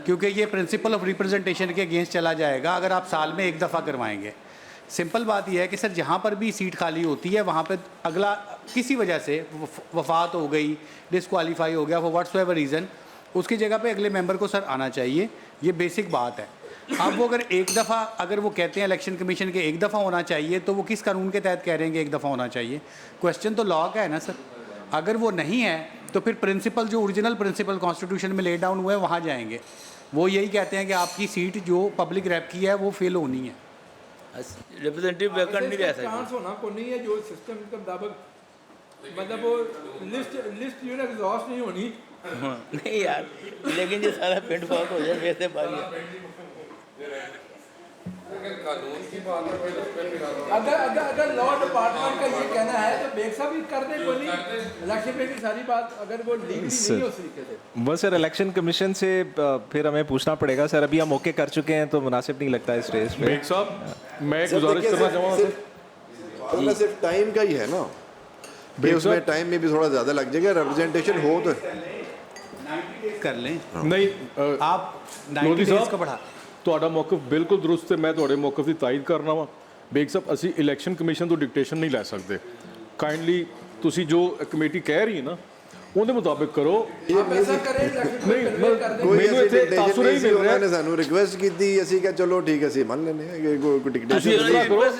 क्योंकि ये प्रिंसिपल ऑफ रिप्रेजेंटेशन के अगेंस्ट चला जाएगा अगर आप साल में 1 दफ़ा करवाएंगे। सिंपल बात यह है कि सर जहाँ पर भी सीट खाली होती है वहाँ पर अगला किसी वजह से वफात हो गई, डिसक्वालीफाई हो गया, फॉर व्हाट्सएवर रीज़न, उसकी जगह पे अगले मेंबर को सर आना चाहिए, ये बेसिक बात है। अब वो अगर 1 दफ़ा अगर वो कहते हैं इलेक्शन कमीशन के 1 दफ़ा होना चाहिए, तो वो किस कानून के तहत कह रहे हैं कि 1 दफ़ा होना चाहिए? क्वेश्चन तो लॉ का है ना सर। अगर वो नहीं है तो फिर प्रिंसिपल जो ओरिजिनल प्रिंसिपल कॉन्स्टिट्यूशन में ले डाउन हुए हैं वहाँ जाएंगे, वो यही कहते हैं कि आपकी सीट जो पब्लिक रैप की है वो फेल होनी है। रिप्रेजेंटेटिव वैकेंट नहीं रह सकता, चांस होना को नहीं है जो सिस्टम के मुताबिक, मतलब वो लिस्ट जो है एग्जॉस्ट नहीं होनी। नहीं यार, लेकिन ये सारा पिंड फौत हो जाए वैसे बारी। अगर लॉ डिपार्टमेंट का ये कहना है तो बेग साहब भी कर दे, कोई नहीं इलेक्शन में की सारी बात अगर वो लीगली नहीं हो उस तरीके से। बस सर इलेक्शन कमीशन से फिर हमें पूछना पड़ेगा सर, अभी हम ओके कर चुके हैं तो मुनासिब नहीं लगता है स्टेज पे। बेग साहब मैं गुजारिश करना चाहूँगा, सिर्फ टाइम का ही है ना, उसमें टाइम में भी थोड़ा ज़्यादा लग जाएगा, रिप्रेजेंटेशन हो तो कर लें। नहीं आप 90 डेज का बढ़ा, ਤੁਹਾਡਾ ਮੌਕਫ ਬਿਲਕੁਲ ਦਰੁਸਤ ਹੈ, ਮੈਂ ਤੁਹਾਡੇ ਮੌਕਫ ਦੀ ਤਾਇਦ ਕਰਨਾ ਵਾ। ਬੇਗ ਸਾਹਿਬ ਅਸੀਂ ਇਲੈਕਸ਼ਨ ਕਮਿਸ਼ਨ ਤੋਂ ਡਿਕਟੇਸ਼ਨ ਨਹੀਂ ਲੈ ਸਕਦੇ, ਕਾਈਂਡਲੀ ਤੁਸੀਂ ਜੋ ਕਮੇਟੀ ਕਹਿ ਰਹੀ ਹੈ ਨਾ ਉਹਦੇ ਮੁਤਾਬਿਕ ਕਰੋ। ਮੈਨੂੰ ਇੱਥੇ ਤਾਸੁਰ ਹੀ ਮਿਲ ਰਿਹਾ, ਉਹਨਾਂ ਨੇ ਸਾਨੂੰ ਰਿਕੁਐਸਟ ਕੀਤੀ, ਅਸੀਂ ਕਿਹਾ ਚਲੋ ਠੀਕ ਅਸੀਂ ਮੰਨ ਲੈਂਦੇ ਹਾਂ ਕੋਈ ਡਿਕਟੇਸ਼ਨ।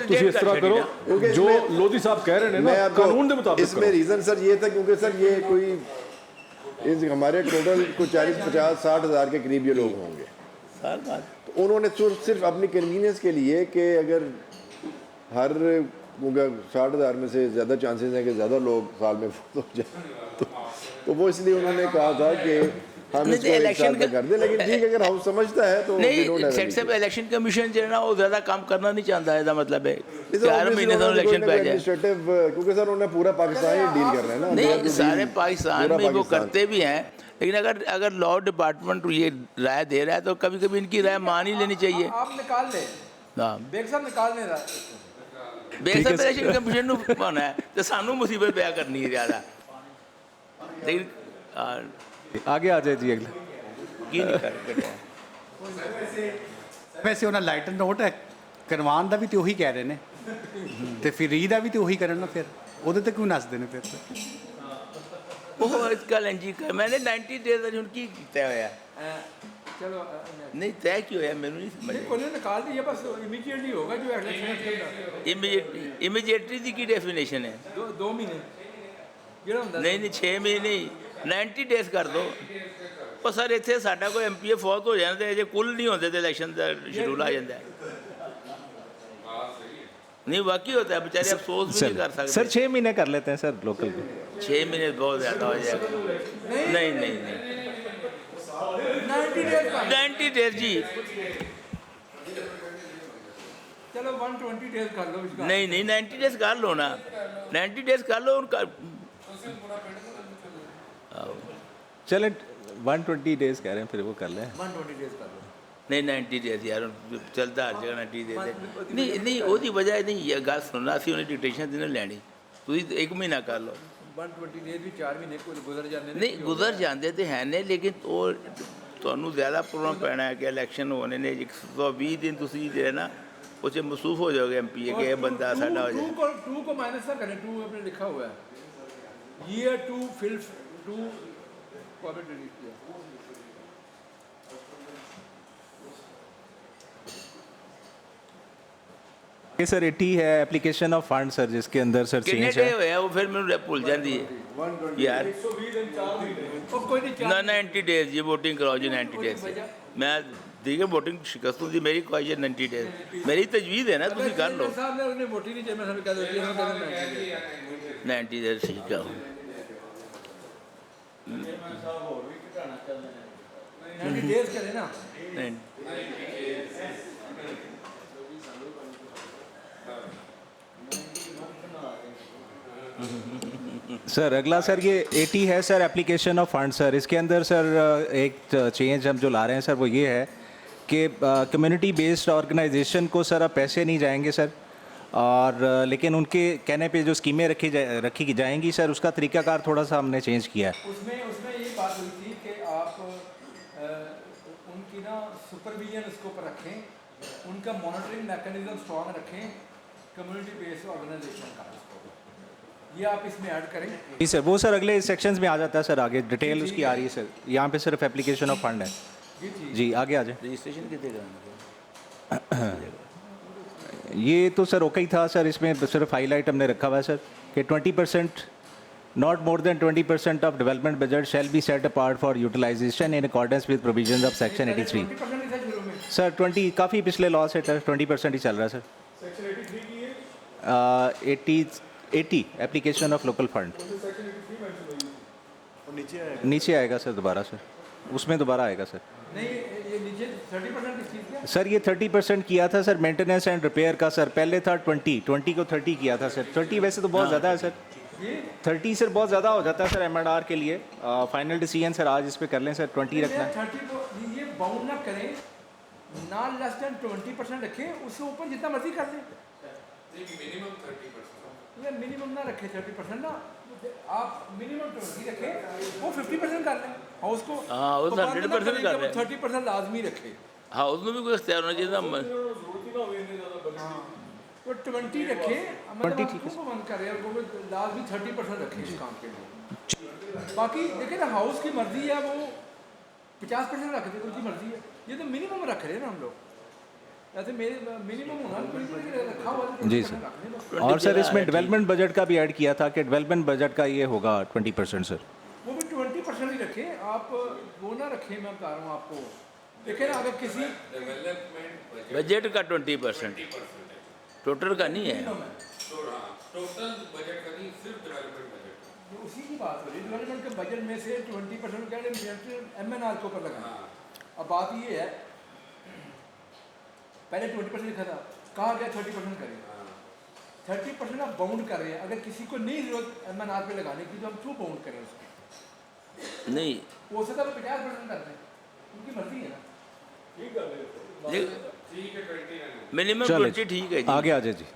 ਤੁਸੀਂ ਇਸ ਤਰ੍ਹਾਂ ਕਰੋ ਜੋ ਲੋधी साहब कह रहे हैं ना कानून के मुताबिक। इसमें रीज़न सर ये था क्योंकि सर ये कोई हमारे टोटल को 40-50-60 हज़ार के करीब ये लोग होंगे साल बाद, तो उन्होंने सिर्फ अपनी कन्वीनियंस के लिए कि अगर हर क्योंकि 60,000 में से ज़्यादा चांसेस हैं कि ज़्यादा लोग साल में फौत हो जाए, तो वो इसलिए उन्होंने कहा था कि हम इसको एक साल तक कर दें। लेकिन ठीक है, अगर हाउस समझता है तो नहीं, सेट साहब इलेक्शन कमीशन जो है ना वो ज़्यादा काम करना नहीं चाहता है, मतलब है 4 महीने तो इलेक्शन पे आ जाए, क्योंकि सर उन्हें पूरा पाकिस्तान ही डील करना है ना। नहीं सारे पाकिस्तान में वो करते भी हैं, लेकिन अगर लॉ डिपार्टमेंट ये राय दे रहा है तो कभी कभी इनकी राय मान ही लेनी चाहिए। आप निकाल ले, हाँ बेग साहब निकाल नहीं रहा, बेग साहब इलेक्शन कमीशन ਨੂੰ ਪਾਉਣਾ ਹੈ ਤੇ ਸਾਨੂੰ ਮੁਸੀਬਤ ਪਿਆ ਕਰਨੀ ਹੈ ਜ਼ਿਆਦਾ। लेकिन आगे आ जाए जी अगला ਕੀ ਨਹੀਂ ਕਰ ਵੈਸੇ ਉਹਨਾਂ ਲਾਈਟਰ ਨੋਟ ਹੈ ਕਰਵਾਉਣ ਦਾ ਵੀ ਤੇ ਉਹੀ ਕਹਿ ਰਹੇ ਨੇ ਤੇ ਫਿਰ ਰੀ ਦਾ ਵੀ ਤੇ ਉਹੀ ਕਰਨ ਨਾ, ਫਿਰ ਉਹਦੇ ਤੇ ਕਿਉਂ ਨੱਸਦੇ ਨੇ ਫਿਰ? ਉਹ ਇਸ ਗੱਲ ਇੰਜੀ ਕਰ ਮੈंने 90 ਡੇਜ਼ ਦਾ ਹੁਣ ਕੀ ਕੀਤਾ ਹੋਇਆ चलो नहीं तय क्यों है मैंने नहीं समझ कोई निकाल दिया, बस इमीडिएटली होगा जो इमीडिएटली दी की डेफिनेशन है 2 महीने नहीं नहीं 6 महीने नहीं 90 डेज कर दो। ਉਹ ਸਰ ਇੱਥੇ ਸਾਡਾ ਕੋਈ ਐਮਪੀਏ ਫੌਤ ਹੋ ਜਾਂਦਾ ਜੇ ਕੁੱਲ ਨਹੀਂ ਹੁੰਦੇ ਤੇ ਇਲੈਕਸ਼ਨ ਦਾ ਸ਼ਡਿਊਲ ਆ ਜਾਂਦਾ नहीं वाकई होता है, बेचारे अफसोस भी नहीं कर सकते। सर 6 महीने कर लेते हैं सर लोकल में, 6 महीने बहुत ज़्यादा हो जाएगा। नहीं नहीं नहीं 90 डेज जी, चलो 120 डेज कर लो इसका। नहीं नहीं 90 डेज कर लो ना, 90 डेज कर लो उनका। चले 120 डेज कह रहे हैं, फिर वो कर लें 120 डेज कर लो। नहीं 90 डेज यार चलता हर जगह 90 डेज नहीं नहीं ਉਹਦੀ ਵਜ੍ਹਾ ਨਹੀਂ ਇਹ ਗੱਲ ਸੁਣਨਾ ਸੀ ਉਹਨੇ ਡਿਕਟੇਸ਼ਨ ਦੀ ਨਹੀਂ ਲੈਣੀ, ਤੁਸੀਂ 1 ਮਹੀਨਾ ਕਰ ਲਓ। 120 डेज भी 4 महीने को गुजर जाते हैं। नहीं गुजर जाते तो है नहीं, लेकिन वो ਤੁਹਾਨੂੰ ज़्यादा प्रॉब्लम पैना है कि इलेक्शन होने ने 120 दिन ਤੁਸੀਂ जो है ना उसे महसूस हो जाओगे एमपीए के बंदा साडा हो जाए। 2 को माइनस ना करें, 2 अपने लिखा हुआ है ईयर 2 फिल 2 को आपने डिलीट किया। ये सर 80 है एप्लीकेशन ऑफ फंड सर, जिसके अंदर सर चेंज है वो फिर मैं भूल जाती है यार ना 90 डेज जी वोटिंग कराओ जी 90 डेज से मैं देखिए वोटिंग शिकस्त होती मेरी ख्वाहिश है 90 डेज मेरी तजवीज़ है ना तुम कर लो 90 डेज ठीक है 90 डेज करें ना। सर अगला सर ये 80 है sir application of fund sir, इसके अंदर सर एक चेंज हम जो ला रहे हैं सर वो ये है कि कम्युनिटी बेस्ड ऑर्गेनाइजेशन को सर अब पैसे नहीं जाएंगे सर, और लेकिन उनके कहने पे जो स्कीमें रखी जाएंगी सर उसका तरीकाकार थोड़ा सा हमने चेंज किया है। उसमें ये बात हुई थी कि आप उनकी ना सुपरविजन उसके ऊपर रखें, उनका मॉनिटरिंग मैकेनिज्म स्ट्रॉन्ग रखें, कम्युनिटी बेस्ड ऑर्गेनाइजेशन का ये आप इसमें ऐड करें। जी सर वो सर अगले सेक्शंस में आ जाता है सर, आगे डिटेल उसकी आ रही है सर, यहाँ पे सिर्फ एप्लीकेशन ऑफ फंड है जी आगे आ जाए। रजिस्ट्रेशन कितने कराना ये तो सर ओके ही था सर, इसमें सिर्फ हाईलाइट हमने रखा हुआ है सर कि 20% not more than 20% of development budget shall be set apart for utilization in accordance with provisions of section 83 sir 20 काफ़ी पिछले लॉ से 20% ही चल रहा है sir. 80 application of local fund नीचे आएगा सर दोबारा सर, उसमें दोबारा आएगा सर। नहीं ये नीचे 30% किस चीज़ का सर ये 30% किया था सर मेंटेनेंस एंड रिपेयर का सर, पहले था 20 को 30 किया था सर। 30 वैसे तो बहुत ज़्यादा है सर, 30 सर बहुत ज़्यादा हो जाता है सर M&R के लिए। फाइनल डिसीजन सर आज इस पर कर लें सर, 20 रखना है। 30 को ये बाउंड ना करें, ना लेस देन 20% रखें, उससे ऊपर जितना मर्जी कर दें, मिनिमम 30%। ये मिनिमम ना रखें 30% ना, आप मिनिमम 20 रखें, वो 50% कर लें हाउस को। हाँ वो 100% कर लें, 30% लाजमी रखें। हाँ उसमें भी कोई इख्तियार होना चाहिए ना, तो 20 रखें, मतलब को बंद करें और वो लाजमी 30% रखें इस काम के लिए। बाकी देखिए ना हाउस की मर्जी है, वो 50% रख दे, उनकी मर्जी है, ये तो मिनिमम रख रहे हैं ना हम लोग, ऐसे मेरे मिनिमम होना रखा हुआ जी सर। और सर इसमें डेवलपमेंट बजट का भी ऐड किया था कि डेवलपमेंट बजट का ये होगा 20% सर, वो भी 20% ही रखें आप, वो ना रखें, मैं बता रहा हूँ आपको। देखिए ना अगर किसी बजट का 20% टोटल का नहीं है। टोटल बजट का नहीं, सिर्फ डेवलपमेंट बजट। उसी की बात हो रही है, डेवलपमेंट के बजट में से 20% क्या MNR के ऊपर लगा। अब बात ये है, पहले 20% लिखा था, कहा गया 30% करें। 30% आप बाउंड कर रहे हैं। अगर किसी को नहीं जरूरत MNR पे लगाने की तो हम क्यों बाउंड करें उसको? नहीं हो सकता है 50% करते हैं, उनकी मर्जी है ना। मिनिमम चलो 20 ठीक है जी। आगे आ जाए जी।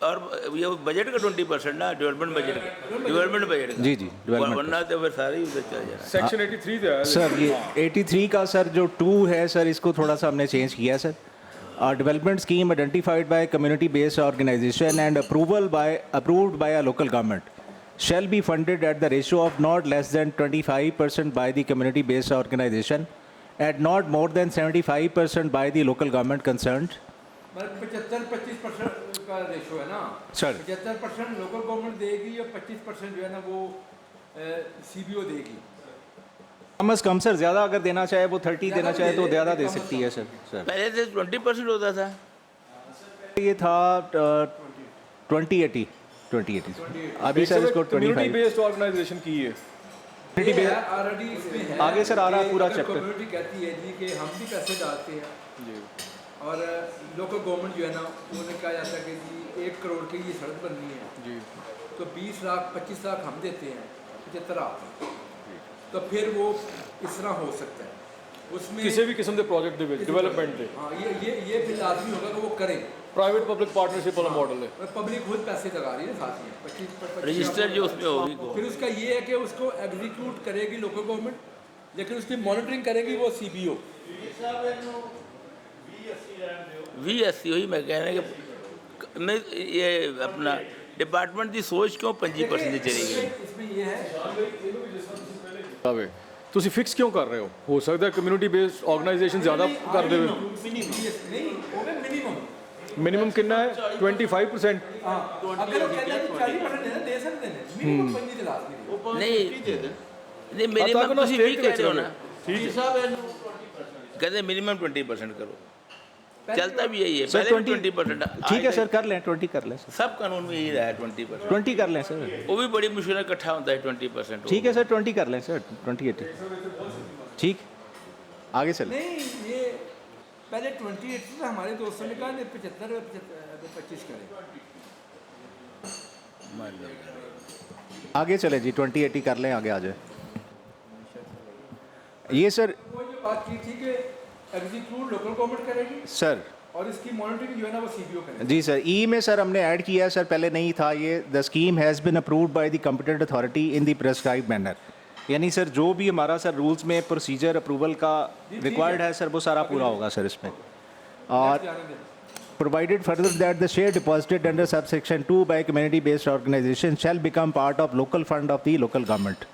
और ये बजट का 20% ना, डेवलपमेंट बजट का, डेवलपमेंट बजट का। जी जी, डेवलपमेंट वरना तो फिर सारे ही उधर चल जाना। सेक्शन 83 पे आया सर, ये 83 का सर जो 2 है सर, इसको थोड़ा सा हमने चेंज किया sir. Development scheme identified by community based organization and approved by a local government shall be funded at the ratio of not less than 25% by the community based organization and not more than 75% by the local government concerned. 75-25% का ratio है ना sir. 75% local government देगी और 25% जो है ना वो CBO देगी। कम से कम सर, ज़्यादा अगर देना चाहे वो 30 देना चाहे तो ज़्यादा दे सकती है सर। पहले से 20% होता था। ये था 2080 अभी सर इसको कम्युनिटी 25 बेस्ड ऑर्गेनाइजेशन की है। ऑलरेडी इसमें है। आगे सर आ रहा है पूरा चैप्टर। कम्युनिटी कहती है जी कि हम भी पैसे डालते हैं जी, और लोकल गवर्नमेंट जो है ना उन्होंने कहा जाता है कि जी 1 करोड़ की ये सड़क बननी है जी, तो 20 लाख 25 लाख हम देते हैं, 75 आप, तो फिर वो इस तरह हो सकता है उसमें किसी भी किस्म के प्रोजेक्ट दे डेवलपमेंट दे। हाँ, ये फिर लाजमी होगा कि वो करें। प्राइवेट पब्लिक पार्टनरशिप वाला मॉडल है। पब्लिक खुद पैसे लगा रही है साथ में 25 रजिस्टर जो उसमें होगी फिर उसका ये है कि उसको एग्जीक्यूट करेगी लोकल गवर्नमेंट, लेकिन उसकी मॉनिटरिंग करेगी वो CBO। VSC वही मैं कह रहा कि मैं ये अपना डिपार्टमेंट की सोच क्यों 25% चली गई। इसमें ये है ਤੁਸੀਂ ਫਿਕਸ ਕਿਉਂ ਕਰ ਰਹੇ ਹੋ ਸਕਦਾ ਕਮਿਊਨਿਟੀ ਬੇਸਡ ਆਰਗੇਨਾਈਜੇਸ਼ਨ ਜ਼ਿਆਦਾ ਕਰ ਦੇਵੇ। ਮਿਨੀਮਮ ਕਿੰਨਾ ਹੈ 25%। अगर वो कहते हैं कि 40% देना दे सकते हैं, मिनिमम 25 दिला सकते हैं। नहीं मिनिमम ਤੁਸੀਂ ਵੀ ਕਹਿ ਰਹੇ ਹੋ ਨਾ, कहते मिनिमम 20% करो, चलता भी यही है। सर, पहले 20% ठीक है सर, कर लें 20 कर लें सर। सब कानून में यही रहा है 20%। 20 कर लें सर, वो भी बड़ी मुश्किल है, इकट्ठा होता है 20%। ठीक है सर, 20 कर लें सर, 2080 ठीक। आगे चलें। नहीं, ये पहले 28 से हमारे दोस्तों ने कहा 75-25 करें। आगे चले जी, 2080 कर लें, आगे आ जाए। ये सर वो जो बात की थी कि एग्जीक्यूट लोकल गवर्नमेंट करेगी सर, और इसकी मॉनिटरिंग जो है ना वो CBO करेगी। जी सर, ई में सर हमने ऐड किया है सर, पहले नहीं था ये। The scheme has been approved by the competent authority in the prescribed manner, यानी सर जो भी हमारा सर रूल्स में प्रोसीजर अप्रूवल का रिक्वायर्ड है सर वो सारा पूरा होगा सर इसमें। और provided further that the share deposited under subsection 2 by community based organization shall become part of local fund of the local government।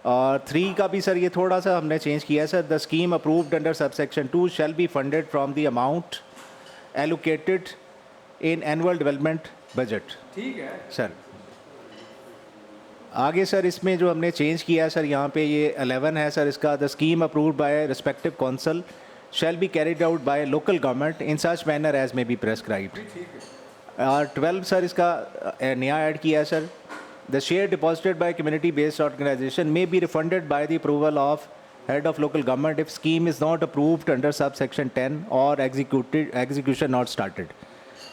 और 3 का भी सर ये थोड़ा सा हमने चेंज किया है sir. The scheme approved under subsection 2 shall be funded from the amount allocated in annual development budget. ठीक है सर। आगे सर इसमें जो हमने चेंज किया है सर, यहाँ पे ये 11 है सर इसका। The scheme approved by respective council shall be carried out by local government in such manner as may be prescribed। 12 sir इसका नया ऐड किया है sir. The share deposited by community based organization may be refunded by the approval of head of local government if scheme is not approved under subsection 10 or execution not started।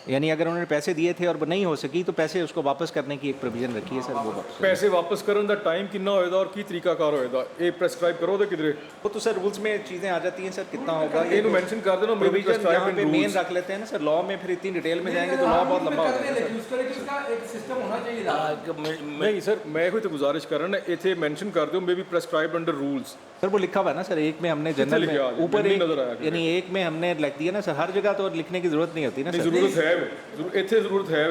यानी अगर उन्होंने पैसे दिए थे और वो नहीं हो सकी तो पैसे उसको वापस करने की एक प्रोविजन रखी है सर। वो पैसे वापस ਕਰਨ ਦਾ ਟਾਈਮ ਕਿੰਨਾ ਹੋਏਗਾ और ਕੀ ਤਰੀਕਾਕਾਰ ਹੋਏਗਾ ਇਹ ਪ੍ਰੈਸਕ੍ਰਾਈਬ ਕਰੋ ਤੇ ਕਿਧਰੇ वो तो सर रूल्स में चीज़ें आ जाती हैं सर, कितना होगा ਇਹਨੂੰ ਮੈਂਸ਼ਨ ਕਰ ਦੇਣਾ। प्रोविजन यहाँ पे मेन रख लेते हैं ना सर। लॉ में फिर इतनी डिटेल में जाएंगे तो लॉ बहुत लंबा हो जाएगा। उसका एक सिस्टम होना चाहिए। नहीं सर, मैं कोई तो गुजारिश कर रहा हूँ इतने मेंशन कर दो may be prescribed under rules. Sir वो लिखा हुआ है ना सर, एक में हमने जनरल में ऊपर यानी एक में हमने लिख दिया ना सर। हर जगह तो लिखने की जरूरत नहीं होती ना सर। जरूरत है इतने जरूरत है,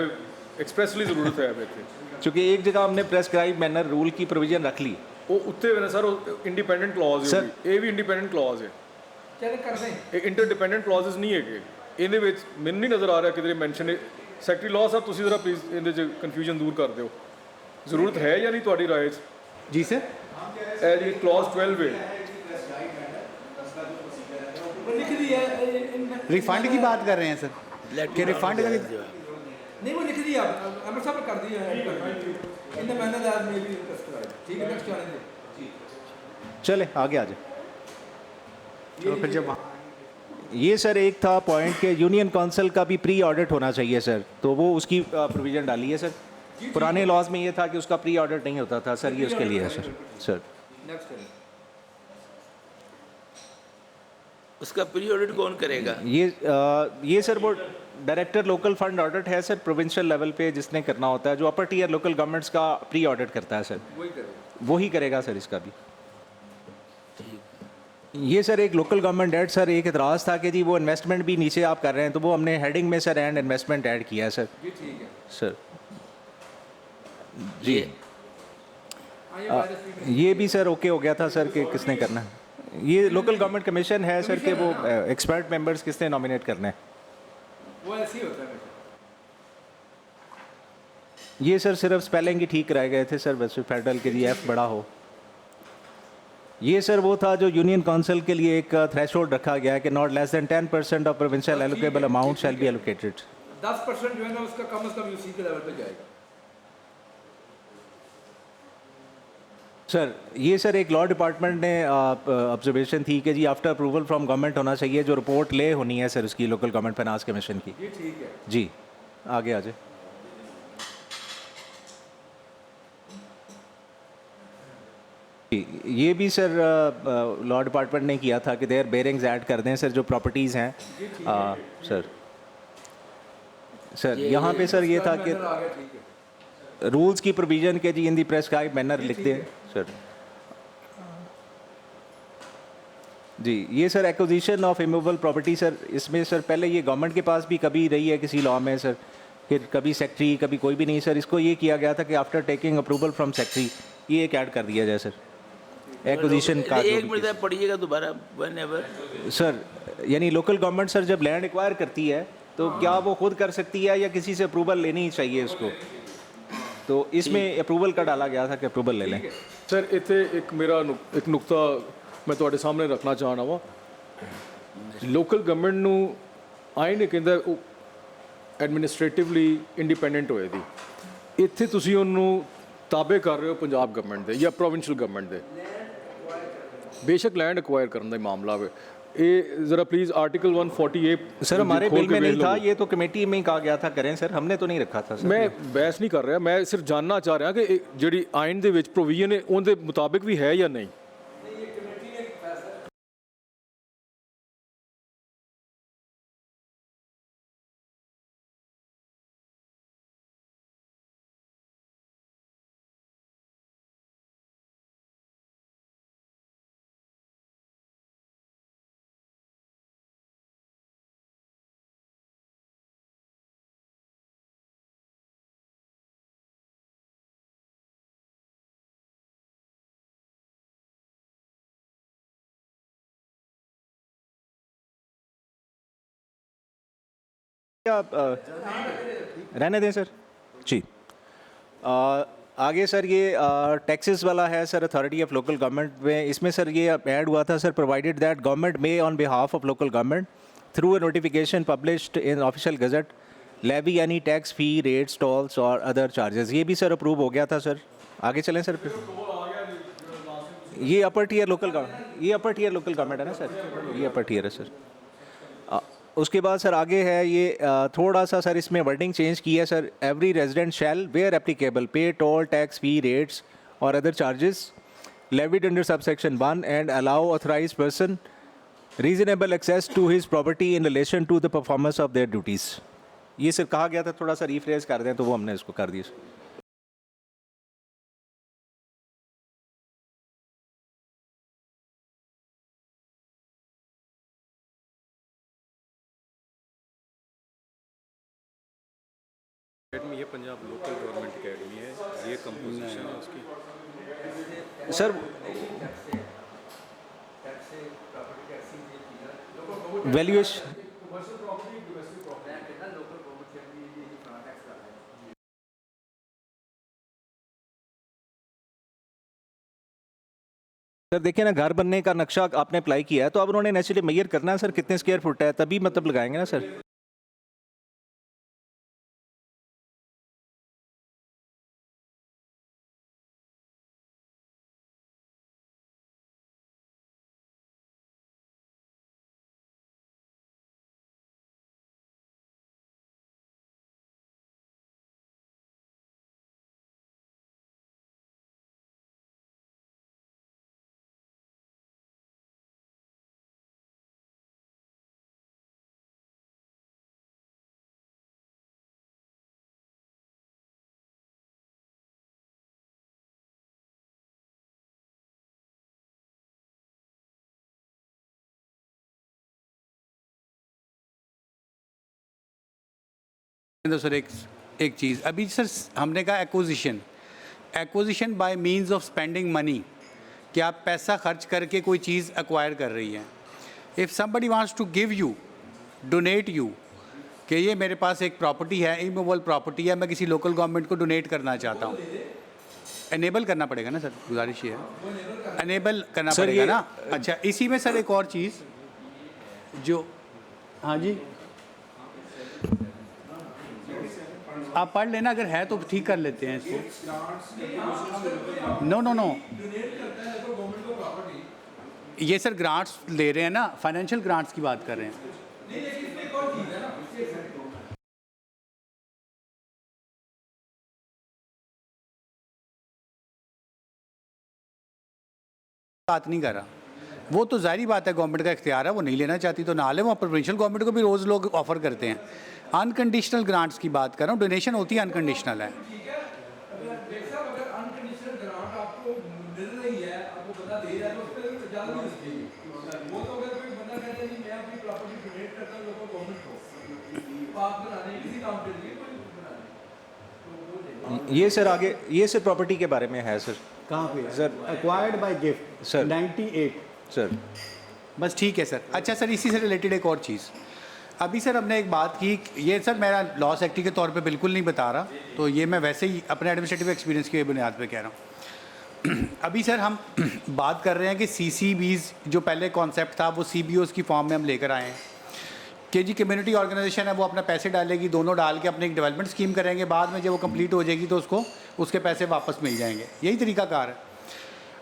एक्सप्रेसली जरूरत है इतने, क्योंकि एक जगह हमने प्रेस्क्राइब मैनर रूल की प्रोविजन रख ली। वो उत्ते वे सर इंडिपेंडेंट क्लॉज है, ये भी इंडिपेंडेंट क्लॉज है। चल कर दें ਇਹ ਇੰਟਰਡਿਪੈਂਡੈਂਟ ਕਲੌਜ਼ਸ ਨਹੀਂ ਹੈਗੇ ਇਹਦੇ ਵਿੱਚ। ਮੈਨੂੰ ਨਹੀਂ ਨਜ਼ਰ ਆ ਰਿਹਾ ਕਿਧਰੇ ਮੈਂਸ਼ਨ। ਸੈਕਟਰੀ ਲਾਅ ਸਾਹਿਬ ਤੁਸੀਂ ਜ਼ਰਾ ਪਲੀਜ਼ ਇਹਦੇ 'ਚ ਕਨਫਿਊਜ਼ਨ ਦੂਰ ਕਰ ਦਿਓ। ਜ਼ਰੂਰਤ ਹੈ ਜਾਂ ਨਹੀਂ ਤੁਹਾਡੀ ਰਾਏ 'ਚ? जी सर, ਇਹ ਜਿਹੜੀ ਕਲੌਜ਼ 12 ਹੈ रिफंड की बात कर रहे हैं सर। कि रिफंड का नहीं, वो लिख दिया अमर साहब ने कर दिया है in the manner that may be prescribed. ठीक है, नेक्स्ट आने दे। चले आगे आ जाए। तो फिर जब ये सर एक था पॉइंट कि यूनियन काउंसिल का भी प्री ऑडिट होना चाहिए सर, तो वो उसकी प्रोविज़न डाली है सर। पुराने लॉज में ये था कि उसका प्री ऑडिट नहीं होता था सर, ये उसके लिए है सर। नेक्स्ट करें। उसका प्री ऑडिट कौन करेगा? ये सर वो डायरेक्टर लोकल फंड ऑडिट है सर, प्रोविंशियल लेवल पे जिसने करना होता है, जो अपर टीयर लोकल गवर्नमेंट्स का प्री ऑडिट करता है सर, वही करेगा सर इसका भी। ये सर एक लोकल गवर्नमेंट डेट सर, एक इतराज़ था कि जी वो इन्वेस्टमेंट भी नीचे आप कर रहे हैं, तो वो हमने हेडिंग में सर एंड इन्वेस्टमेंट ऐड किया है सर। ठीक है सर जी। ये भी सर ओके हो गया था सर कि किसने करना है। ये लोकल गवर्नमेंट कमीशन है सर कि वो एक्सपर्ट मेंबर्स किसने नॉमिनेट करना है, वो ऐसे ही होता है। ये सर सिर्फ स्पेलिंग ही ठीक रह गए थे सर, वैसे फेडरल के जी एफ बड़ा हो। ये सर वो था जो यूनियन काउंसिल के लिए एक थ्रेशोल्ड रखा गया है कि not less than 10% of provincial allocable amount shall be allocated. 10% जो है ना उसका कम से कम यूसी के लेवल पे जाएगा। सर ये सर एक लॉ डिपार्टमेंट ने ऑब्जर्वेशन थी कि जी आफ्टर अप्रूवल फ्रॉम गवर्नमेंट होना चाहिए, जो रिपोर्ट ले होनी है सर उसकी लोकल गवर्नमेंट फाइनेंस कमीशन की। ये ठीक है जी, आगे आ जाए। ये भी सर लॉ डिपार्टमेंट ने किया था कि देयर बेयरिंग्स ऐड कर दें सर, जो प्रॉपर्टीज़ हैं सर यहाँ पे सर ये था कि रूल्स की प्रोविजन के जी इन दी प्रेस्क्राइब मैनर लिख दें सर। जी ये sir acquisition of immovable property sir, इसमें सर पहले ये गवर्नमेंट के पास भी कभी रही है किसी लॉ में सर, फिर कभी सेक्रेटरी कभी कोई भी नहीं सर, इसको ये किया गया था कि after taking approval from secretary ये एक ऐड कर दिया जाए सर एक्विजिशन का। एक मिनट पढ़िएगा दोबारा। व्हेनेवर सर यानी लोकल गवर्नमेंट सर जब लैंड एक्वायर करती है तो क्या वो खुद कर सकती है या किसी से अप्रूवल लेनी चाहिए उसको, तो इसमें अप्रूवल का डाला गया था कि अप्रूवल ले लें सर। इतने एक मेरा एक नुकता मैं ਤੁਹਾਡੇ ਸਾਹਮਣੇ ਰੱਖਣਾ ਚਾਹਣਾ ਵਾ। ਲੋਕਲ ਗਵਰਨਮੈਂਟ ਨੂੰ ਆਇਨ ਇਹ ਕਹਿੰਦਾ ਉਹ ਐਡਮਿਨਿਸਟ੍ਰੇਟਿਵਲੀ ਇੰਡੀਪੈਂਡੈਂਟ ਹੋਏ ਦੀ, ਇੱਥੇ ਤੁਸੀਂ ਉਹਨੂੰ ਤਾਬੇ ਕਰ ਰਹੇ ਹੋ ਪੰਜਾਬ ਗਵਰਨਮੈਂਟ ਦੇ ਜਾਂ ਪ੍ਰੋਵਿੰਸ਼ੀਅਲ ਗਵਰਨਮੈਂਟ ਦੇ। बेशक लैंड एक्वायर करने का मामला है ये ज़रा प्लीज़ आर्टिकल 148 सर हमारे बिल में नहीं था, ये तो कमेटी में ही कहा गया था करें सर, हमने तो नहीं रखा था सर। मैं बहस नहीं कर रहा, मैं सिर्फ जानना चाह रहा कि जी आइन के विच प्रोविजन है उनके मुताबिक भी है या नहीं। रहने दें सर जी। आगे सर ये टैक्सेस वाला है sir, authority of local government में, इसमें सर ये ऐड हुआ था sir, provided that government may on behalf of local government through a notification published in official gazette levy any tax fee rates tolls और other charges. ये भी sir approve हो गया था सर। आगे चलें सर। ये अपर टीयर लोकल गवर्नमेंट, ये अपर टीयर लोकल गवर्नमेंट है ना सर, ये अपर टीयर है सर। उसके बाद सर आगे है ये थोड़ा सा सर इसमें वर्डिंग चेंज की है sir, every resident shall where applicable pay toll tax fee rates और other charges levied under subsection 1 and allow authorized person reasonable access to his property in relation to the performance of their duties. ये sir कहा गया था, थोड़ा सा rephrase कर दें तो वो हमने इसको कर दिया। में ये पंजाब लोकल गवर्नमेंट अकेडमी है, ये कंपोजिशन है उसकी सर। वैल्यूएशन सर देखिए ना, घर बनने का नक्शा आपने अप्लाई किया है तो अब उन्होंने नेचुरली मेजर करना है सर कितने स्क्वायर फुट है, तभी मतलब लगाएंगे ना सर। तो सर एक चीज़ अभी सर हमने कहा acquisition by means of spending money, कि आप पैसा खर्च करके कोई चीज़ एक्वायर कर रही हैं। If somebody wants to give you, donate you, कि ये मेरे पास एक प्रॉपर्टी है, इमूवेबल प्रॉपर्टी है, मैं किसी लोकल गवर्नमेंट को डोनेट करना चाहता हूँ, एनेबल करना पड़ेगा ना सर, गुजारिश ये है एनेबल करना पड़ेगा ना। अच्छा, इसी में सर एक और चीज़ जो, हाँ जी आप पढ़ लेना, अगर है तो ठीक कर लेते हैं इसको। नो ये सर ग्रांट्स ले रहे हैं ना, फाइनेंशियल ग्रांट्स की बात कर रहे हैं। बात नहीं कर रहा, वो तो जाहिर बात है गवर्नमेंट का इख्तियार है, वो नहीं लेना चाहती तो ना ले। वहाँ प्रोविंशियल गवर्नमेंट को भी रोज़ लोग ऑफर करते हैं। अनकंडीशनल ग्रांट्स की बात कर रहा हूँ, डोनेशन होती है अनकंडीशनल है। ये सर आगे, ये सर प्रॉपर्टी के बारे में है सर। कहाँ पे sir? Acquired by gift sir 98 sir. बस ठीक है सर। अच्छा सर, इसी से रिलेटेड एक और चीज़, अभी सर हमने एक बात की, ये सर मेरा लॉ सेक्रेटरी के तौर पे बिल्कुल नहीं बता रहा, तो ये मैं वैसे ही अपने एडमिनिस्ट्रेटिव एक्सपीरियंस की बुनियाद पे कह रहा हूँ। अभी सर हम बात कर रहे हैं कि CCBs जो पहले कॉन्सेप्ट था वो CBOs की फॉर्म में हम लेकर आए हैं, कि जी कम्युनिटी ऑर्गेनाइजेशन है, वो अपना पैसे डालेगी, दोनों डाल के अपनी एक डेवलपमेंट स्कीम करेंगे, बाद में जब वो कंप्लीट हो जाएगी तो उसको उसके पैसे वापस मिल जाएंगे, यही तरीकाकार है।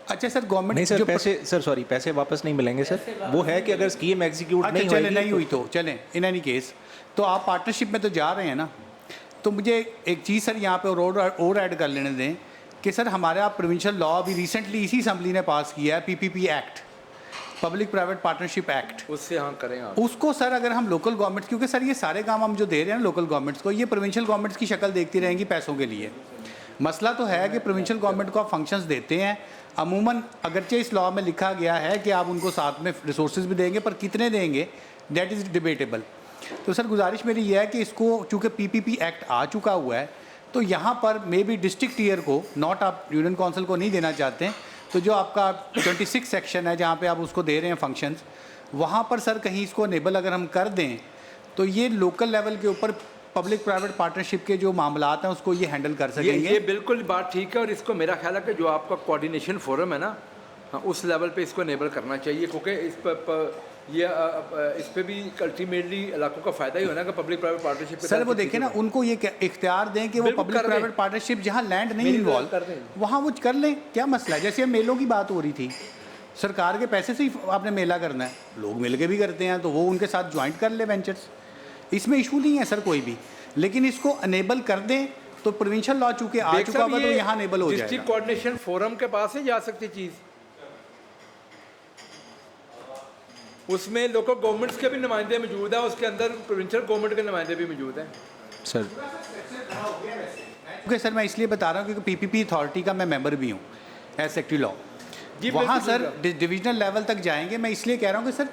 अच्छा सर, गवर्नमेंट नहीं सर, पैसे सर सॉरी पैसे वापस नहीं मिलेंगे सर, वो है कि अगर स्कीम एग्जीक्यूट नहीं चले नहीं हुई तो चलें, इन एनी केस तो आप पार्टनरशिप में तो जा रहे हैं ना। तो मुझे एक चीज़ सर यहाँ पे और ऐड कर लेने दें कि सर हमारा प्रोविंशियल लॉ अभी रिसेंटली इसी असम्बली ने पास किया है, PPP act, public private partnership act, उससे हाँ करें आप उसको सर अगर हम लोकल गवर्नमेंट्स, क्योंकि सर ये सारे काम हम जो दे रहे हैं लोकल गवर्नमेंट्स को, ये प्रोविंशियल गवर्नमेंट्स की शक्ल देखती रहेंगी पैसों के लिए। मसला तो है कि प्रोविंशियल गवर्नमेंट को आप फंक्शंस देते हैं, अमूमन अगरचे इस लॉ में लिखा गया है कि आप उनको साथ में रिसोर्सेज भी देंगे, पर कितने देंगे दैट इज़ डिबेटेबल। तो सर गुजारिश मेरी यह है कि इसको चूँकि PPP एक्ट आ चुका हुआ है, तो यहाँ पर मे बी डिस्ट्रिक्ट ईयर को, नॉट आप यूनियन काउंसिल को नहीं देना चाहते हैं, तो जो आपका 26 सेक्शन है जहाँ पे आप उसको दे रहे हैं फंक्शंस, वहाँ पर सर कहीं इसको अनेबल अगर हम कर दें तो ये लोकल लेवल के ऊपर पब्लिक प्राइवेट पार्टनरशिप के जो मामलात हैं उसको ये हैंडल कर सकेंगे। ये बिल्कुल बात ठीक है, और इसको मेरा ख्याल है कि जो आपका कोऑर्डिनेशन फोरम है ना, उस लेवल पे इसको अनेबल करना चाहिए, क्योंकि इस पे भी अल्टीमेटली इलाकों का फ़ायदा ही होना कि पब्लिक प्राइवेट पार्टनरशिप। सर वो देखें ना, उनको ये इख्तियार दें कि वो पब्लिक प्राइवेट पार्टनरशिप जहाँ लैंड नहीं इन्वॉल्व वहाँ वो कर लें, क्या मसला है। जैसे मेलों की बात हो रही थी, सरकार के पैसे से ही आपने मेला करना है, लोग मिल के भी करते हैं, तो वो उनके साथ ज्वाइंट कर ले वेंचर्स, इसमें इशू नहीं है सर कोई भी, लेकिन इसको अनेबल कर दें तो प्रोविंशियल लॉ चूँकि आ चुका हुआ तो यहाँ अनेबल हो जाएगा। डिस्ट्रिक्ट कोऑर्डिनेशन फोरम के पास ही जा सकती चीज़, उसमें लोकल गवर्नमेंट्स के भी नुमाइंदे मौजूद हैं, उसके अंदर प्रोविंशियल गवर्नमेंट के नुमाइंदे भी मौजूद हैं सर। ओके सर, मैं इसलिए बता रहा हूँ क्योंकि PPP अथॉरिटी का मैं मेंबर भी हूँ एज सेक्रेटरी लॉ, वहाँ सर डिविजनल लेवल तक जाएंगे। मैं इसलिए कह रहा हूँ कि सर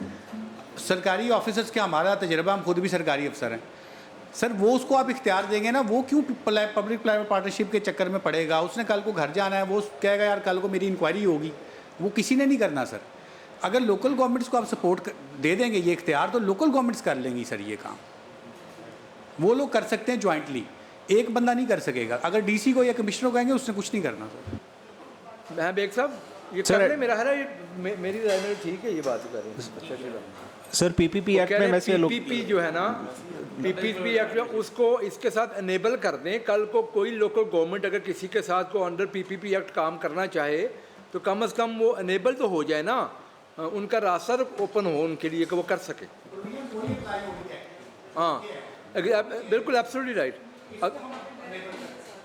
सरकारी ऑफिसर्स का हमारा तजर्बा, हम खुद भी सरकारी अफसर हैं सर, वो उसको आप इख्तियार देंगे ना, वो क्यों पब्लिक प्राइवेट पार्टनरशिप के चक्कर में पड़ेगा। उसने कल को घर जाना है, वो कहेगा यार कल को मेरी इंक्वायरी होगी, वो किसी ने नहीं करना सर। अगर लोकल गवर्नमेंट्स को आप सपोर्ट दे देंगे ये इख्तियार, तो लोकल गवर्नमेंट्स कर लेंगी सर ये काम, वो लोग कर सकते हैं ज्वाइंटली, एक बंदा नहीं कर सकेगा। अगर DC को या कमिश्नर को कहेंगे उसने कुछ नहीं करना सर। मैं बेग साहब ये कर रहे, मेरा है मेरी राय में ठीक है, ये बात कर रहे हैं सर। PPP एक्ट में वैसे PPP जो है ना, PPP एक्ट में उसको इसके साथ अनेबल कर दें। कल को कोई लोकल गवर्नमेंट अगर किसी के साथ को अंडर PPP एक्ट काम करना चाहे तो कम से कम वो अनेबल तो हो जाए ना, उनका रास्ता ओपन हो उनके लिए कि वो कर सके। हाँ बिल्कुल एब्सोल्युटली राइट,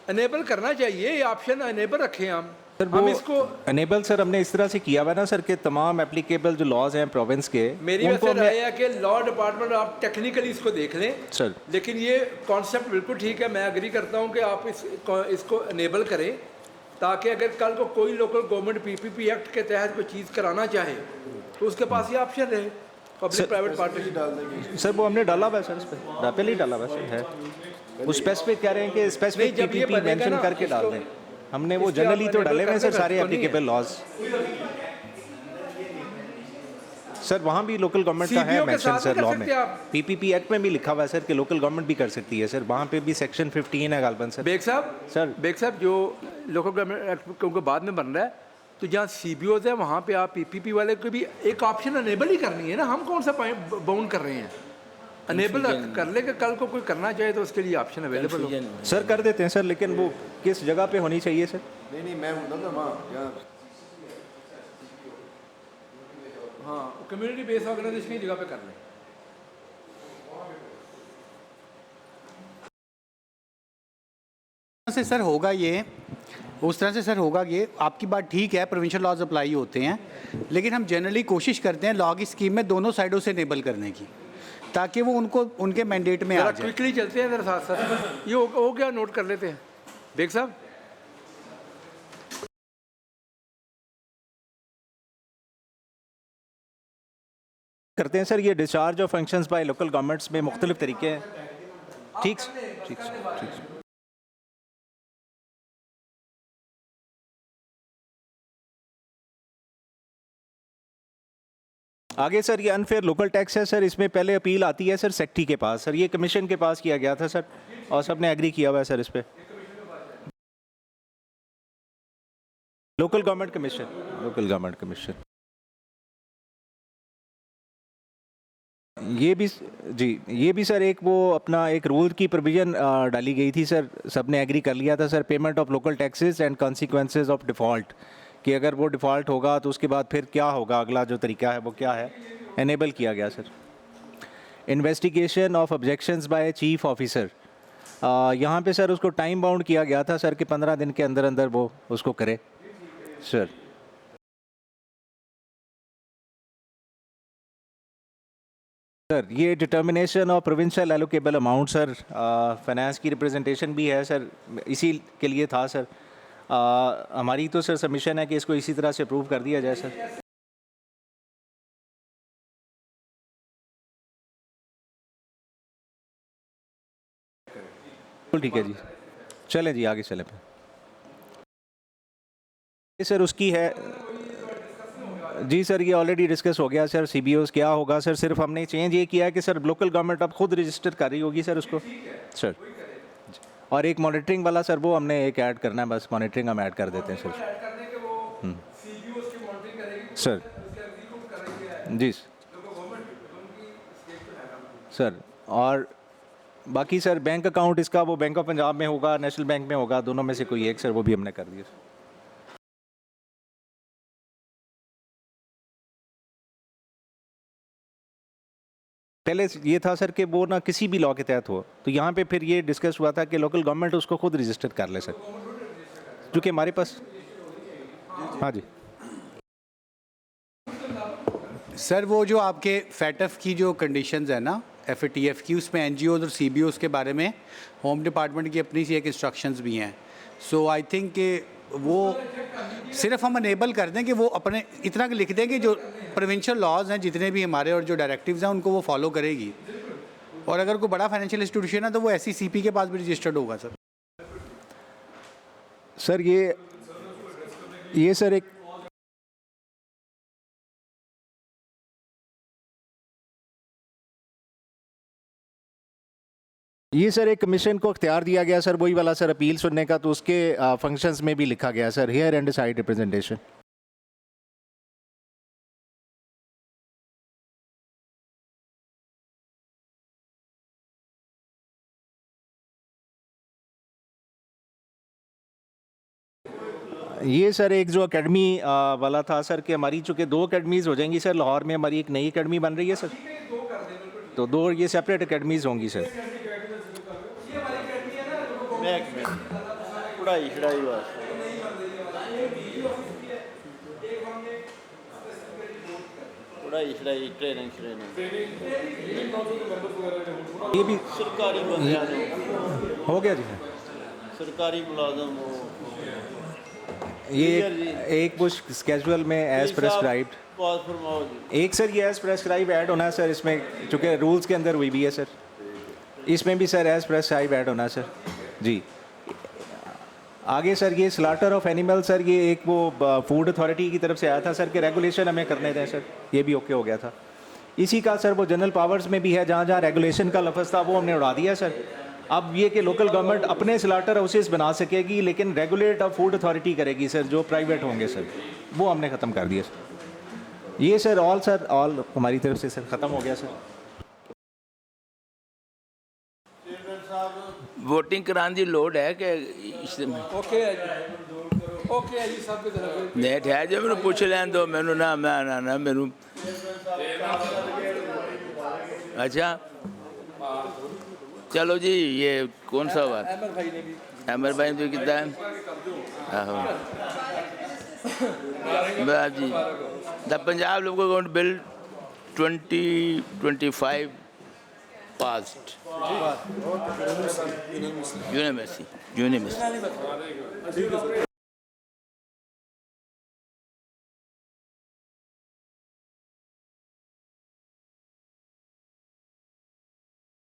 अनेबल करना चाहिए, ये ऑप्शन अनेबल रखें हम इसको अनेबल सर हमने इस तरह से किया हुआ ना सर कि तमाम एप्लीकेबल जो लॉज हैं प्रोविंस के, मेरी वैसे राय है कि लॉ डिपार्टमेंट आप टेक्निकली इसको देख लें सर, लेकिन ये कॉन्सेप्ट बिल्कुल ठीक है, मैं एग्री करता हूँ कि आप इसको अनेबल करें, ताकि अगर कल को कोई लोकल गवर्नमेंट PPP एक्ट के तहत कोई चीज़ कराना चाहे तो उसके पास ये ऑप्शन रहे, पब्लिक प्राइवेट पार्टनरशिप डाल देंगे सर। वो हमने डाला हुआ है सर, इस पर पहले ही डाला हुआ है। वो स्पेसिफिक कह रहे हैं कि स्पेसिफिक नहीं, जब ये पीपीपी बनेगा मेंशन ना, करके डाल दें। हमने वो इसके जनरली आप तो डाले हुए हैं सर enable सारे करते तो नहीं है। Applicable laws. सर वहाँ भी लोकल गवर्नमेंट का है CBO के मेंशन साथ सर भी कर लॉ सकते में, हैं आप। पीपीपी एक्ट में भी लिखा हुआ है सर कि लोकल गवर्नमेंट भी कर सकती है सर, वहाँ पे भी सेक्शन 15 है गालबन सर। बेग साहब जो लोकल गवर्नमेंट एक्ट क्योंकि बाद में बन रहा है, तो जहाँ CBOs है वहाँ पे आप पीपीपी वाले को भी एक ऑप्शन अनेबल ही करनी है ना, हम कौन सा बाउंड कर रहे हैं, अनेबल कर ले कि कल को कोई करना चाहे तो उसके लिए ऑप्शन अवेलेबल हो। सर कर देते हैं सर, लेकिन वो किस जगह पे होनी चाहिए सर? नहीं मैं हूँ ना वहाँ हाँ, कम्युनिटी बेस्ड ऑर्गेनाइजेशन की जगह पे कर लें। से सर होगा ये, उस तरह से सर होगा ये, आपकी बात ठीक है, प्रोविंशियल लॉज अप्लाई होते हैं, लेकिन हम जनरली कोशिश करते हैं लॉ की स्कीम में दोनों साइडों से इनेबल करने की, ताकि वो उनको उनके मैंडेट में आ जाए। क्विकली चलते हैं जरा साथ साथ, ये हो गया, नोट कर लेते हैं बेग साहब। करते हैं सर, ये discharge of functions by local governments में मुख्तलिफ तरीके हैं। ठीक ठीक ठीक। आगे सर ये अनफेयर लोकल टैक्स है सर, इसमें पहले अपील आती है सर सेक्रेटरी के पास सर, ये कमीशन के पास किया गया था सर और सबने एग्री किया हुआ है सर इस पर। लोकल गवर्नमेंट कमीशन ये भी सर एक वो अपना एक रूल की प्रोविजन डाली गई थी सर, सबने एग्री कर लिया था sir, payment of local taxes and consequences of default, कि अगर वो डिफ़ॉल्ट होगा तो उसके बाद फिर क्या होगा, अगला जो तरीका है वो क्या है, एनेबल किया गया sir. Investigation of objections by chief officer, यहाँ पे सर उसको टाइम बाउंड किया गया था सर कि 15 दिन के अंदर अंदर वो उसको करे सर। सर ये determination of provincial allocable amount sir, finance की रिप्रेजेंटेशन भी है सर, इसी के लिए था सर। हमारी तो सर सबमिशन है कि इसको इसी तरह से अप्रूव कर दिया जाए सर। ठीक है जी, चलें जी आगे चलें सर। उसकी है जी सर, ये ऑलरेडी डिस्कस हो गया सर, CBOs क्या होगा सर, सिर्फ हमने चेंज ये किया है कि सर लोकल गवर्नमेंट अब खुद रजिस्टर कर रही होगी सर उसको सर, और एक मॉनिटरिंग वाला सर वो हमने एक ऐड करना है, बस मॉनिटरिंग हम ऐड कर देते हैं सर। सर जी सर, और बाकी सर बैंक अकाउंट इसका वो बैंक ऑफ पंजाब में होगा, नेशनल बैंक में होगा, दोनों में से कोई एक सर, वो भी हमने कर दिया सर। पहले ये था सर कि वो ना किसी भी लॉ के तहत हो, तो यहाँ पे फिर ये डिस्कस हुआ था कि लोकल गवर्नमेंट उसको खुद रजिस्टर कर ले सर, जो कि हमारे पास। हाँ जी सर, वो जो आपके FATF की जो कंडीशंस है ना, FATF की, उसमें NGOs और CBOs के बारे में होम डिपार्टमेंट की अपनी सी एक इंस्ट्रक्शंस भी हैं। सो आई थिंक कि वो सिर्फ हम अनेबल कर दें कि वो अपने इतना लिख दें कि जो प्रोविंशियल लॉज हैं जितने भी हमारे और जो डायरेक्टिव्स हैं उनको वो फॉलो करेगी, और अगर कोई बड़ा फाइनेंशियल इंस्टीट्यूशन है तो वो SECP के पास भी रजिस्टर्ड होगा सर। सर ये सर एक कमीशन को अख्तियार दिया गया सर, वही वाला सर अपील सुनने का, तो उसके फंक्शंस में भी लिखा गया sir here and decide representation. ये सर एक जो एकेडमी वाला था सर कि हमारी चूँकि 2 अकेडमीज़ हो जाएंगी सर, लाहौर में हमारी एक नई अकेडमी बन रही है सर, तो 2 ये सेपरेट अकेडमीज़ होंगी सर। पढ़ाई छड़ाई वास्ते पढ़ाई छड़ाई ट्रेनिंग ये भी सरकारी बंदे हो गया जी, सरकारी मुलाजम ये एक कुछ स्केजुअल में एज प्रेस्क्राइब्ड, एक सर ये एज प्रेस्क्राइब ऐड होना है सर इसमें, चूँकि रूल्स के अंदर हुई भी है सर। इसमें भी सर एज प्रेस साइब ऐड होना सर जी। आगे सर ये स्लाटर ऑफ एनिमल सर ये एक वो फूड अथॉरिटी की तरफ से आया था सर कि रेगुलेशन हमें करने दें सर, ये भी ओके हो गया था। इसी का सर वो जनरल पावर्स में भी है, जहाँ जहाँ रेगुलेशन का लफ्ज़ था वो हमने उड़ा दिया सर। अब ये कि लोकल गवर्नमेंट अपने स्लाटर हाउसेस बना सकेगी लेकिन रेगुलेट ऑफ फूड अथॉरिटी करेगी सर, जो प्राइवेट होंगे सर, वो हमने ख़त्म कर दिया सर। ये सर ऑल हमारी तरफ से सर ख़त्म हो गया सर। वोटिंग कराने की लोड़ है कि ओके है जी सब की तरफ नहीं ठहर जो मैंने पूछ लैन दो मैनू ना मैं ना मैनू अच्छा चलो जी। ये कौन सा हुआ? अहमद भाई ने कितना है? आहो जी। The Punjab local government bill 2025 passed unanimously.